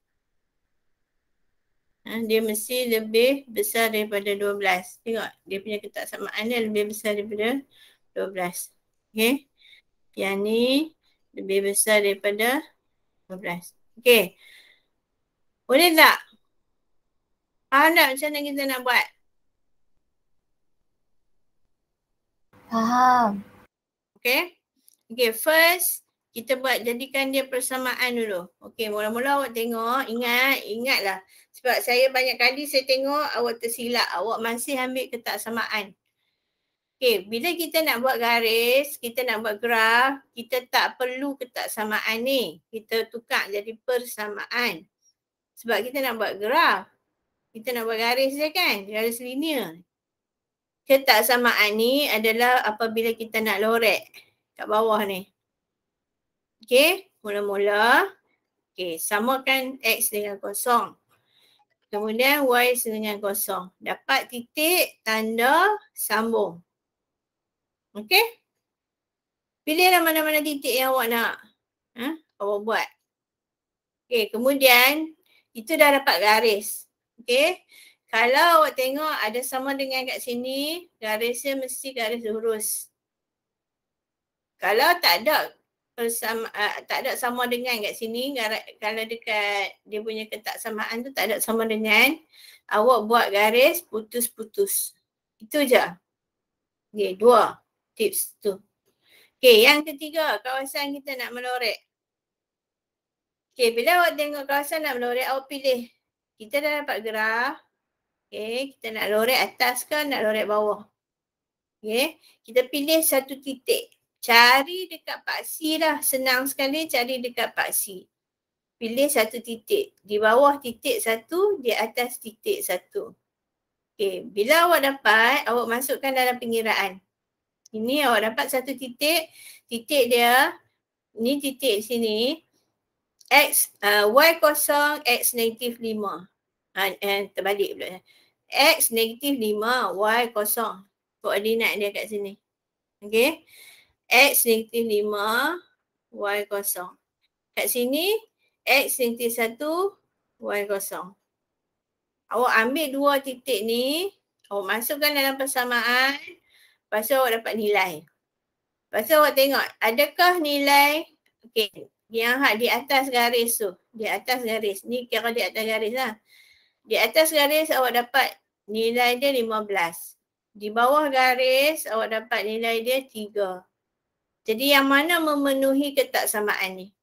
Dia mesti lebih besar daripada 12. Tengok, dia punya ketaksamaan dia lebih besar daripada 12. Okey. Yang ni lebih besar daripada 12. Okey. Boleh tak? Faham tak macam mana kita nak buat? Faham. Okey. Okey, first kita buat jadikan dia persamaan dulu. Okey, mula-mula awak tengok, ingatlah. Sebab saya banyak kali saya tengok awak tersilap, awak masih ambil ketaksamaan. Okey, bila kita nak buat garis, kita nak buat graf, kita tak perlu ketaksamaan ni. Kita tukar jadi persamaan. Sebab kita nak buat graf. Kita nak buat garis je kan, garis linear. Ketaksamaan ni adalah apabila kita nak lorek kat bawah ni. Okey, mula-mula. Okey, samakan X dengan kosong. Kemudian Y dengan kosong. Dapat titik tanda sambung. Okey. Pilihlah mana-mana titik yang awak nak. Awak buat. Okey, kemudian itu dah dapat garis. Okey. Kalau awak tengok ada sama dengan kat sini, garisnya mesti garis lurus. Kalau tak ada sama dengan kat sini, kalau dekat dia punya ketaksamaan tu tak ada sama dengan, awak buat garis putus-putus. Itu je. Okay, 2 tips tu. Okay, yang ketiga, kawasan kita nak melorek. Okay, bila awak tengok kawasan nak melorek, awak pilih. Kita dah dapat graf. Okay, kita nak lorek atas ke nak lorek bawah. Okay, kita pilih satu titik. Cari dekat paksi lah. Senang sekali cari dekat paksi. Pilih satu titik. Di bawah titik satu, di atas titik satu. Okay. Bila awak dapat, awak masukkan dalam pengiraan. Ini awak dapat satu titik. Titik dia, ni titik sini. Y kosong, X negatif 5. Terbalik pula. X negatif 5, Y kosong. Koordinat dia kat sini. Okay. X negatif 5, Y kosong. Kat sini, X negatif 1, Y kosong. Awak ambil 2 titik ni, awak masukkan dalam persamaan, lepas tu awak dapat nilai. Lepas tu awak tengok, adakah nilai, okay, yang di atas garis tu, di atas garis, ni kira di atas garis lah. Di atas garis awak dapat nilai dia 15. Di bawah garis awak dapat nilai dia 3. Jadi yang mana memenuhi ketaksamaan ni?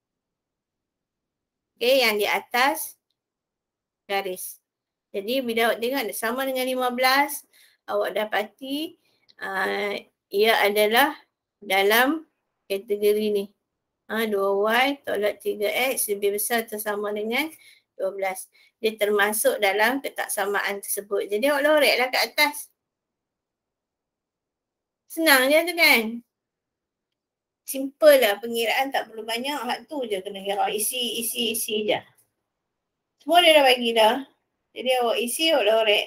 Okay, yang di atas garis. Jadi bila awak tengok sama dengan 15, awak dapati ia adalah dalam kategori ni. 2Y tolak 3X lebih besar atau sama dengan 12. Dia termasuk dalam ketaksamaan tersebut. Jadi awak loreklah kat atas. Senang je tu kan? Simple lah pengiraan, tak perlu banyak. Hak tu je kena kira. Isi je. Semua dia dah bagi dah. Jadi awak isi, awak lorek.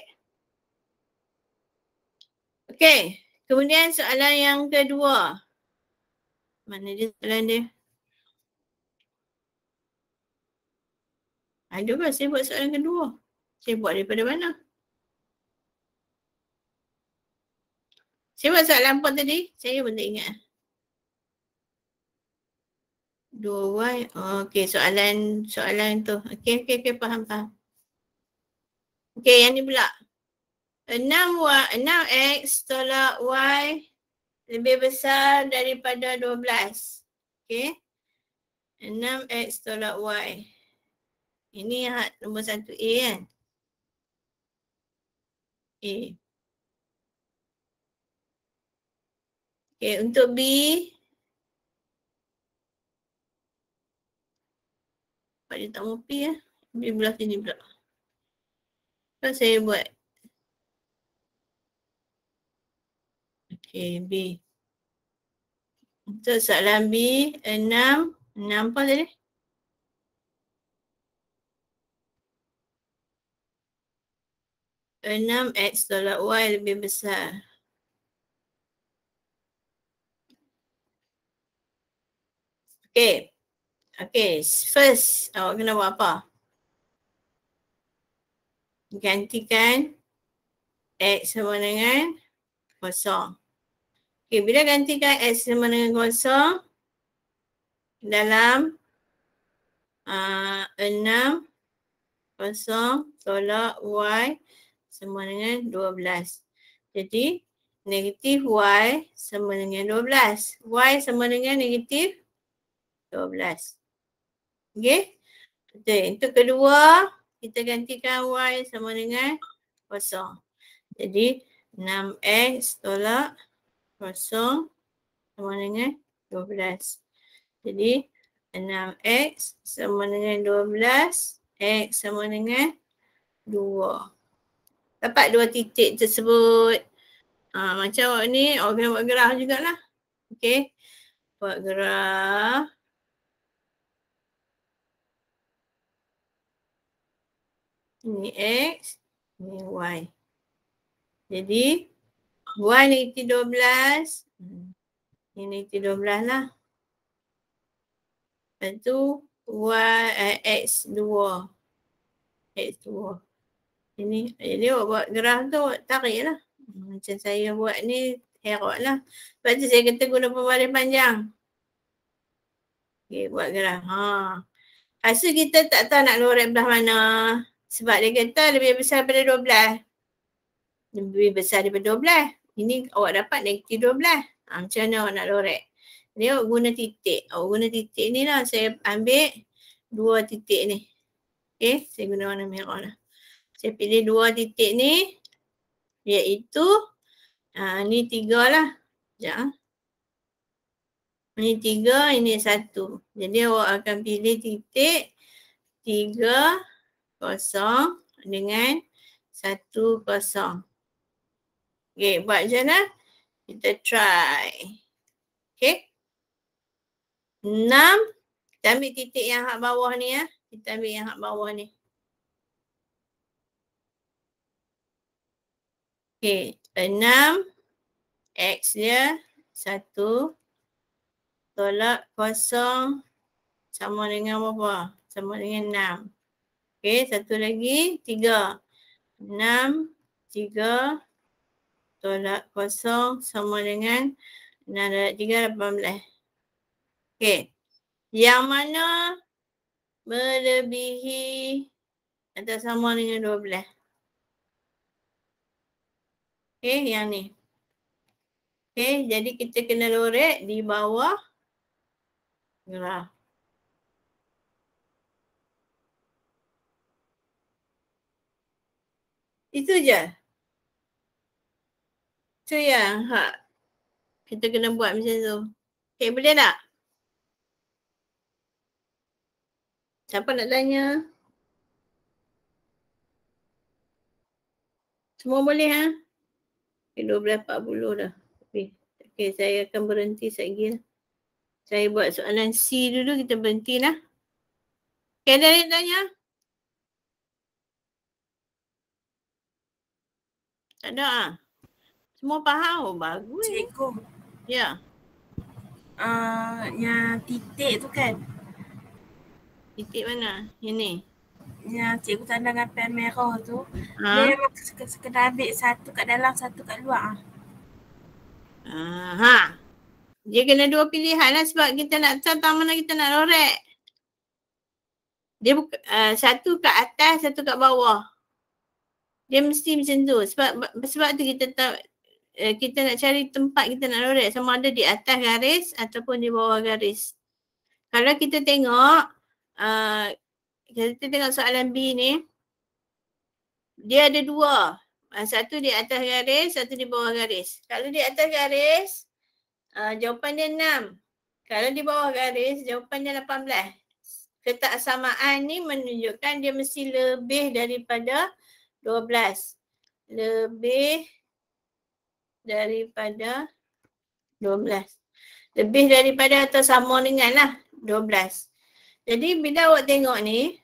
Okey. Kemudian soalan yang kedua. Mana dia soalan dia? Ada ke saya buat soalan kedua? Saya buat daripada mana? Saya buat soalan apa tadi? Saya pun tak ingat. 2Y. Okey, soalan tu. Okey, faham. Okey, yang ni pula. 6X tolak Y lebih besar daripada 12. Okey. 6X tolak Y. Ini nombor 1A kan? A. Okey, untuk B. Sebab dia tak mau P ya. B belah sini pula. Kan saya buat. Okey, B. Untuk soalan B, 6 apa tadi? 6x tolak y lebih besar. Okay. Okay, first awak kena buat apa? Gantikan x sama dengan kosong. Okay, bila gantikan x sama dengan kosong dalam 6 kosong tolak y sama dengan 12. Jadi negatif y sama dengan 12. Y sama dengan negatif 12. Okay. Betul. Untuk kedua, kita gantikan y sama dengan kosong. Jadi 6x tolak kosong sama dengan 12. Jadi 6x sama dengan 12, x sama dengan 2. Dapat 2 titik tersebut. Macam awak ni, awak kena buat graf jugalah. Okay. Buat graf. Ini x, ini y. Jadi, y negatif 12. Ini negatif 12 lah. Lepas tu, x2. X2. Ini, jadi awak buat graf tu, awak tarik lah. Macam saya buat ni, herok lah. Sebab tu saya kata guna pembaris panjang. Okay, buat graf. Hasil kita tak tahu nak lorek belah mana. Sebab dia kata lebih besar daripada 12. Lebih besar daripada 12. Ini awak dapat negatif 12. Macam mana awak nak lorek? Jadi awak guna titik. Awak guna titik ni lah. Saya ambil 2 titik ni. Okay, saya guna warna merah lah. Saya pilih 2 titik ni. Iaitu, ni 3 lah. Sekejap. Ini 3, ini 1. Jadi awak akan pilih titik 3, 0 dengan 1, 0. Okay, buat macam mana? Kita try. Okay. 6. Kita ambil titik yang hak bawah ni ya. Kita ambil yang hak bawah ni. Okay. 6. X dia 1. Tolak 0 sama dengan berapa? Sama dengan 6. Okay, satu lagi 3. 6, 3 tolak 0 sama dengan 6 darab 3, 18. Okay, yang mana melebihi atau sama dengan 12? Okay, yang ni. Okay, jadi kita kena lorek di bawah graf. Itu je. Itu yang kita kena buat macam tu. Okay, boleh tak? Siapa nak tanya? Semua boleh ha? Okay, 12.40 dah. Okay, saya akan berhenti sekejap. Saya buat soalan C dulu, kita berhenti lah. Okay, ada yang tanya? Tak ada ah. Semua faham? Oh, bagus. Cikgu. Ya. Yang titik tu kan? Titik mana? Ini? Yang cikgu tanda dengan pen merah tu. Dia memang kena ambil satu kat dalam, satu kat luar. Dia kena 2 pilihan lah sebab kita nak tahu mana kita nak lorek. Dia satu kat atas, satu kat bawah. Dia mesti macam tu. Sebab tu kita tahu, kita nak cari tempat kita nak lorek sama ada di atas garis ataupun di bawah garis. Kalau kita tengok, kita tengok soalan B ni, dia ada 2. Satu di atas garis, satu di bawah garis. Kalau di atas garis, jawapan dia 6. Kalau di bawah garis, jawapan dia 18. Ketaksamaan ni menunjukkan dia mesti lebih daripada 12. Lebih daripada 12. Lebih daripada atau sama dengan lah 12. Jadi bila awak tengok ni,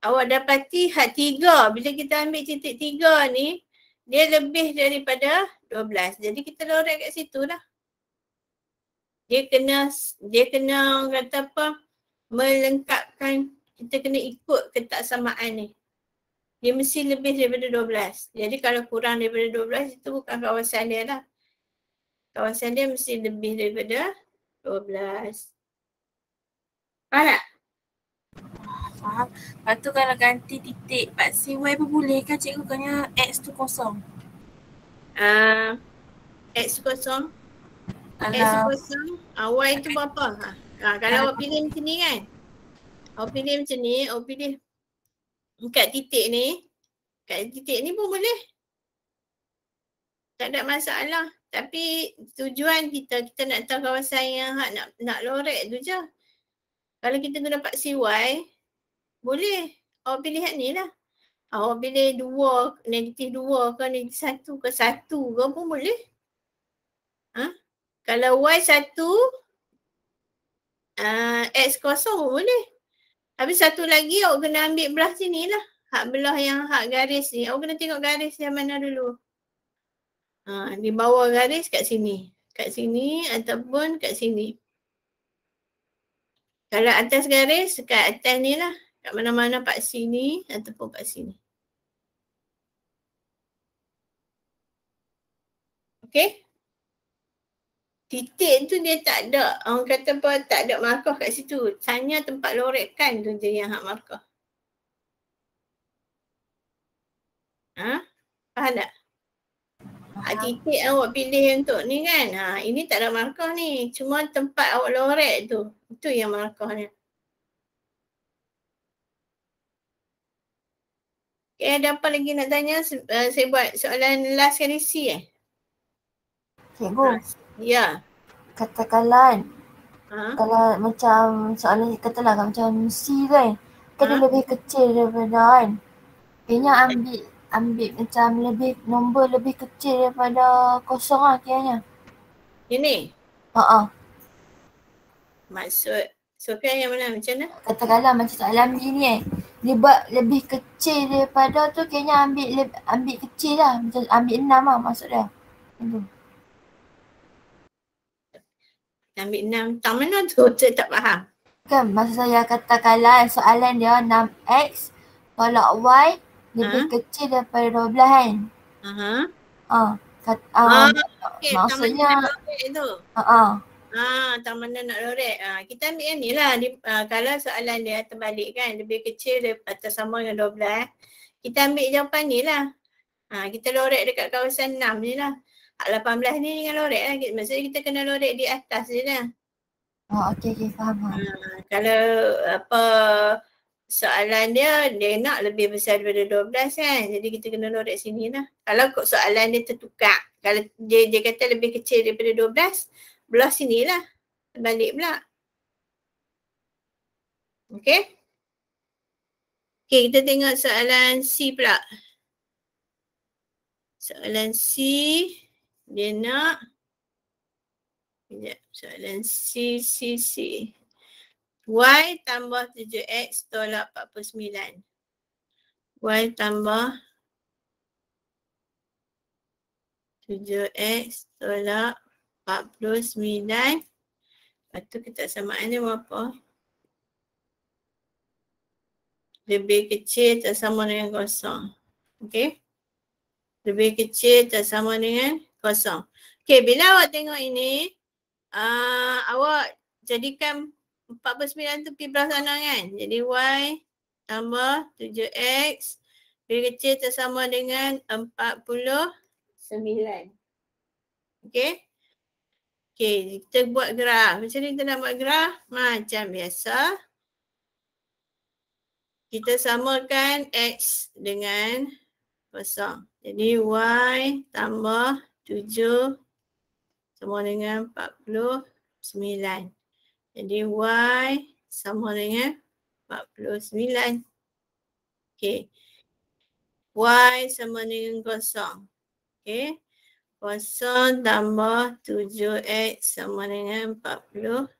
awak dapati had 3. Bila kita ambil titik 3 ni, dia lebih daripada 12. Jadi kita lorek kat situ lah. Dia kena kata apa, melengkapkan, kita kena ikut ketaksamaan ni. Dia mesti lebih daripada 12. Jadi kalau kurang daripada 12, itu bukan kawasan dia lah. Kawasan dia mesti lebih daripada 12. Faham tak? Faham. Lepas tu kalau ganti titik paksi Y pun boleh ke cikgu? Bukannya X tu kosong? X kosong. Kalau X kosong. Y tu berapa? Kalau awak pilih macam ni kan. Awak pilih macam ni. Awak pilih kat titik ni. Kat titik ni pun boleh. Tak ada masalah. Tapi tujuan kita nak tahu kawasan yang nak lorek tu je. Kalau kita guna paksi Y, boleh. Awak pilih yang ni lah. Awak pilih 2, negatif 2 ke negatif 1 ke 1 ke pun boleh. Kalau Y 1, X kosong pun boleh. Habis satu lagi awak kena ambil belah sini lah. Hak belah yang hak garis ni. Awak kena tengok garis yang mana dulu. Di bawah garis kat sini. Kat sini ataupun kat sini. Kalau atas garis, kat atas ni lah. Kat mana-mana pak sini ataupun pak sini. Okay? Titik tu dia tak ada. Orang kata apa, tak ada markah kat situ. Hanya tempat lorekan tu je yang hak markah. Faham tak? Titik awak pilih untuk ni kan. Ini tak ada markah ni. Cuma tempat awak lorek tu. Itu yang markahnya. Okay, ada apa lagi nak tanya? Saya buat soalan last kali C Cikgu. Ya. Katakanlah kalau macam soalan katalah macam C tu kan dia lebih kecil daripada kan. Kayaknya ambil macam nombor lebih kecil daripada kosong lah kayaknya. Ini? Maksud Sofian yang mana? Macam mana? Katakanlah macam soalan B ni dia buat lebih kecil daripada tu, kayaknya ambil kecil lah. Macam ambil 6 lah maksud dia. Ambil 6. Tak mana tu? Saya tak faham. Kan maksud saya katakanlah soalan dia 6X tolak Y lebih kecil daripada 12 kan. Okay, maksudnya tak mana nak lorek. Kita ambil yang ni lah. Kalau soalan dia terbalik kan, lebih kecil atau sama dengan 12, kita ambil jawapan ni lah. Kita lorek dekat kawasan 6 ni lah. 18 ni dengan lorek lah. Maksudnya kita kena lorek di atas je lah. Okay, faham. Kalau soalan dia nak lebih besar daripada 12 kan. Jadi kita kena lorek sini lah. Kalau soalan dia tertukar. Kalau dia kata lebih kecil daripada 12, belah sini lah. Balik pula. Okay. Okay, kita tengok soalan C pula. Soalan C. Dia nak. Soalan C. Y tambah 7X tolak 49. Y tambah 7X tolak 49. Lepas tu ketaksamaan dia berapa? Lebih kecil tak sama dengan kosong. Okay. Lebih kecil tak sama dengan kosong. Okay, bila awak tengok ini, awak jadikan 49 tu pergi belah sana kan. Jadi Y tambah 7X lebih kecil tak sama dengan 49. Okay. Okay, kita buat graf. Macam ni kita nak buat graf? Macam biasa. Kita samakan X dengan kosong. Jadi Y tambah 7 sama dengan 49. Jadi Y sama dengan 49. Okay. Y sama dengan kosong. Okay. Kosong tambah 7X sama dengan 49.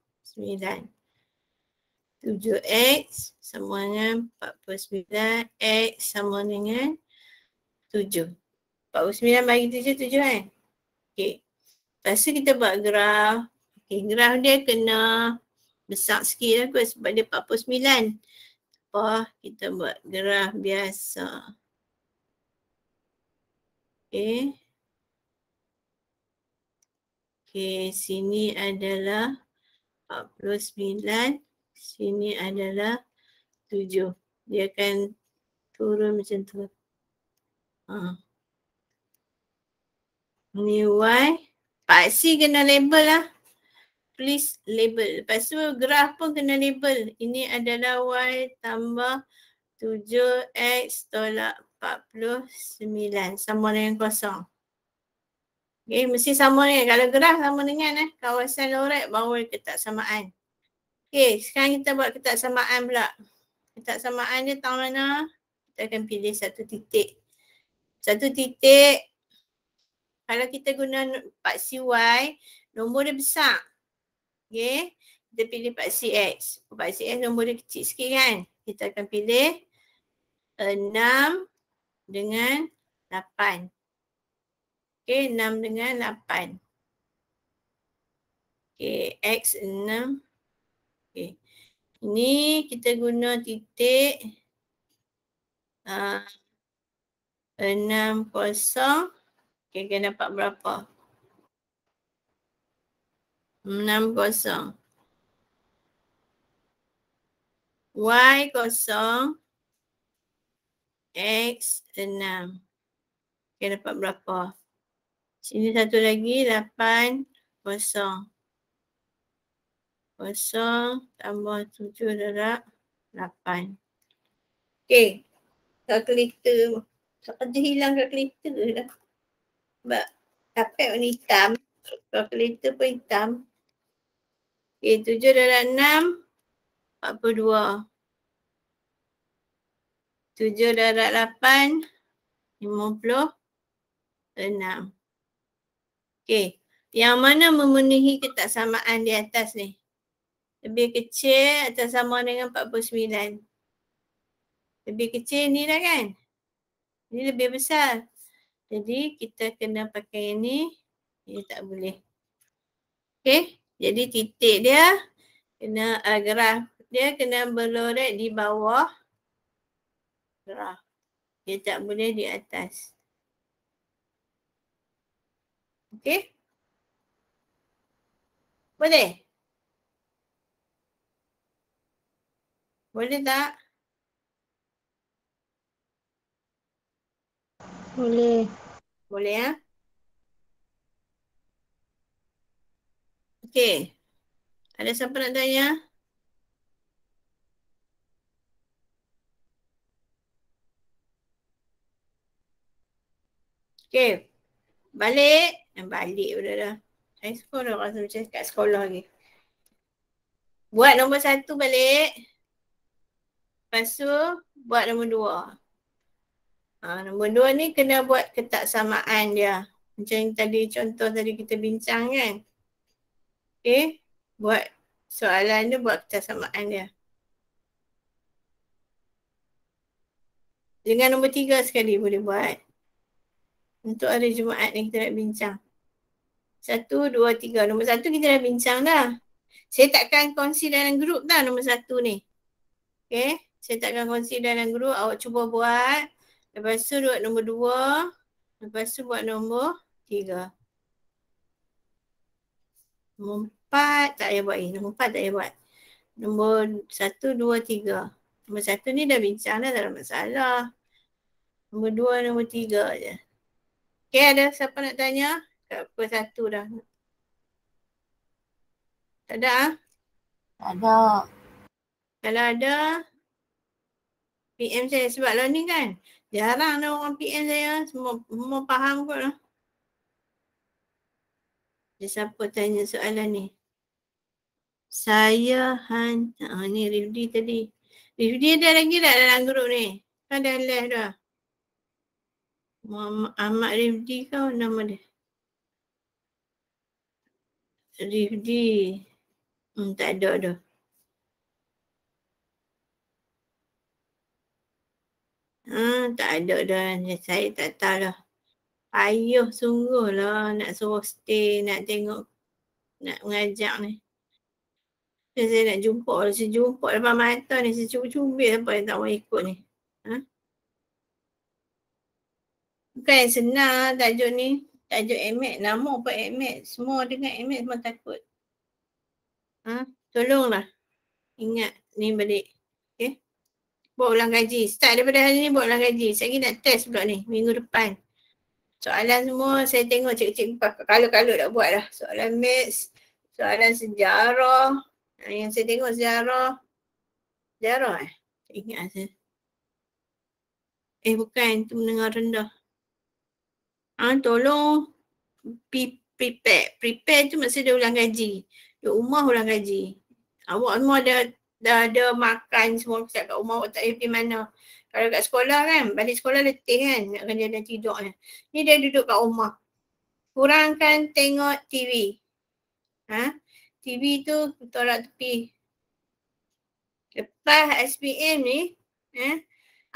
7X sama dengan 49. X sama dengan 7. 49 bagi 7, 7 kan? Okay. Lepas tu kita buat graf. Okay, graf dia kena besar sikit lah kot sebab dia 49. Apa? Kita buat graf biasa. Okay. Okay, sini adalah 49. Sini adalah 7. Dia akan turun macam tu. Ni Y. Pak C kena label lah. Please label. Lepas tu graf pun kena label. Ini adalah Y tambah 7X tolak 49. Sama dengan kosong. Okay, mesti sama dengan. Kalau graf sama dengan kawasan lorek baru ketaksamaan. Okay, sekarang kita buat ketaksamaan pula. Ketaksamaan dia tahu mana? Kita akan pilih satu titik. Satu titik. Kalau kita guna paksi Y, nombor dia besar. Okay, kita pilih paksi X. Paksi X nombor dia kecil sikit kan? Kita akan pilih 6 dengan 8. Okay, 6 dengan 8. Okay, X 6. Okay. Ini kita guna titik 6, 0. Okay, kita dapat berapa? 6, 0. Y 0. X 6. Okay, dapat berapa? Sini satu lagi 8, 0. 0 tambah 7 darab 8. Okay. Kalkulator. Tak ada hilang kalkulator dah. Sebab kapet warna hitam. Kalkulator pun hitam. Okay, 7 darab 6, 42. 7 darab 8, 56. Okay. Yang mana memenuhi ketaksamaan di atas ni? Lebih kecil atau sama dengan 49? Lebih kecil ni dah kan? Ini lebih besar. Jadi kita kena pakai ini. Ini tak boleh. Okay. Jadi titik dia kena graf dia kena berlorek di bawah graf. Dia tak boleh di atas. Okay. Boleh? Boleh tak? Boleh. Boleh ya? Okay. Ada siapa nak tanya? Okay. Balik. Balik pula dah. Saya sekolah rasa macam kat sekolah lagi. Buat nombor 1 balik. Lepas tu buat nombor 2. Nombor 2 ni kena buat ketaksamaan dia. Macam tadi contoh tadi kita bincang kan. Okay. Buat soalan dia buat ketaksamaan dia. Dengan nombor 3 sekali boleh buat. Untuk hari Jumaat ni kita nak bincang. 1, 2, 3. Nombor 1 kita dah bincang dah. Saya takkan kongsi dalam grup dah nombor 1 ni. Okay. Saya takkan kongsi dalam grup. Awak cuba buat. Lepas tu buat nombor 2. Lepas tu buat nombor 3. Nombor 4 tak payah buat ni. Nombor 4 tak payah buat. Nombor 1, 2, 3. Nombor 1 ni dah bincang dah. Tak ada masalah. Nombor 2, nombor 3 je. Okay, ada siapa nak tanya? Kat pukul 1 dah. Tak ada ah? Tak ada. Kalau ada, PM saya. Sebab lah ni kan, jarang ada orang PM saya. Semua faham kot lah. Ada siapa tanya soalan ni? Saya ni Rifdi tadi. Rifdi ada lagi tak dalam grup ni? Kan dah left dah. Muhammad Ahmad Rifdi kau nama dia? Rifdi. Tak ada dah. Tak ada dah. Saya tak tahu lah. Payuh sungguh lah nak suruh stay, nak tengok, nak mengajak ni. Saya nak jumpa lah. Saya jumpa depan mata ni. Saya cubit-cubit siapa yang tak mau ikut ni. Bukan yang senang tajuk ni. Tajuk AMAT. Nama pun AMAT. Semua dengan AMAT semua takut. Tolonglah. Ingat ni balik. Okay. Buat ulang kaji. Start daripada hari ni buat ulang kaji. Saya lagi nak test pula ni minggu depan. Soalan semua saya tengok cikgu-cikgu kalau dah buat dah. Soalan maths, soalan sejarah. Yang saya tengok sejarah. Sejarah ingat saya. Bukan, itu mendengar rendah. Tolong prepare. Prepare tu maksud dia ulang kaji. Di rumah ulang kaji. Awak semua dah ada makan semua kat rumah, awak tak pergi mana. Kalau kat sekolah kan, balik sekolah letih kan, nak kerja dan tidur kan. Ni dia duduk kat rumah. Kurangkan tengok TV. TV tu tolak tepi. Lepas SPM ni,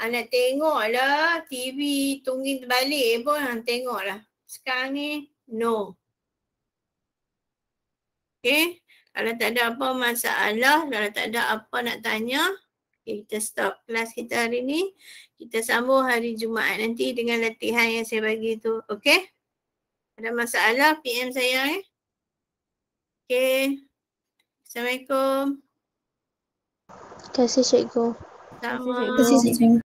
nak tengok lah TV tungging terbalik pun tengok lah. Sekarang ni, no. Okay, kalau tak ada apa masalah, kalau tak ada apa nak tanya, okay, kita stop kelas kita hari ni. Kita sambung hari Jumaat nanti dengan latihan yang saya bagi tu. Okay? Ada masalah, PM saya. Okay. Assalamualaikum. Terima kasih cikgu. Sama. Terima kasih cikgu.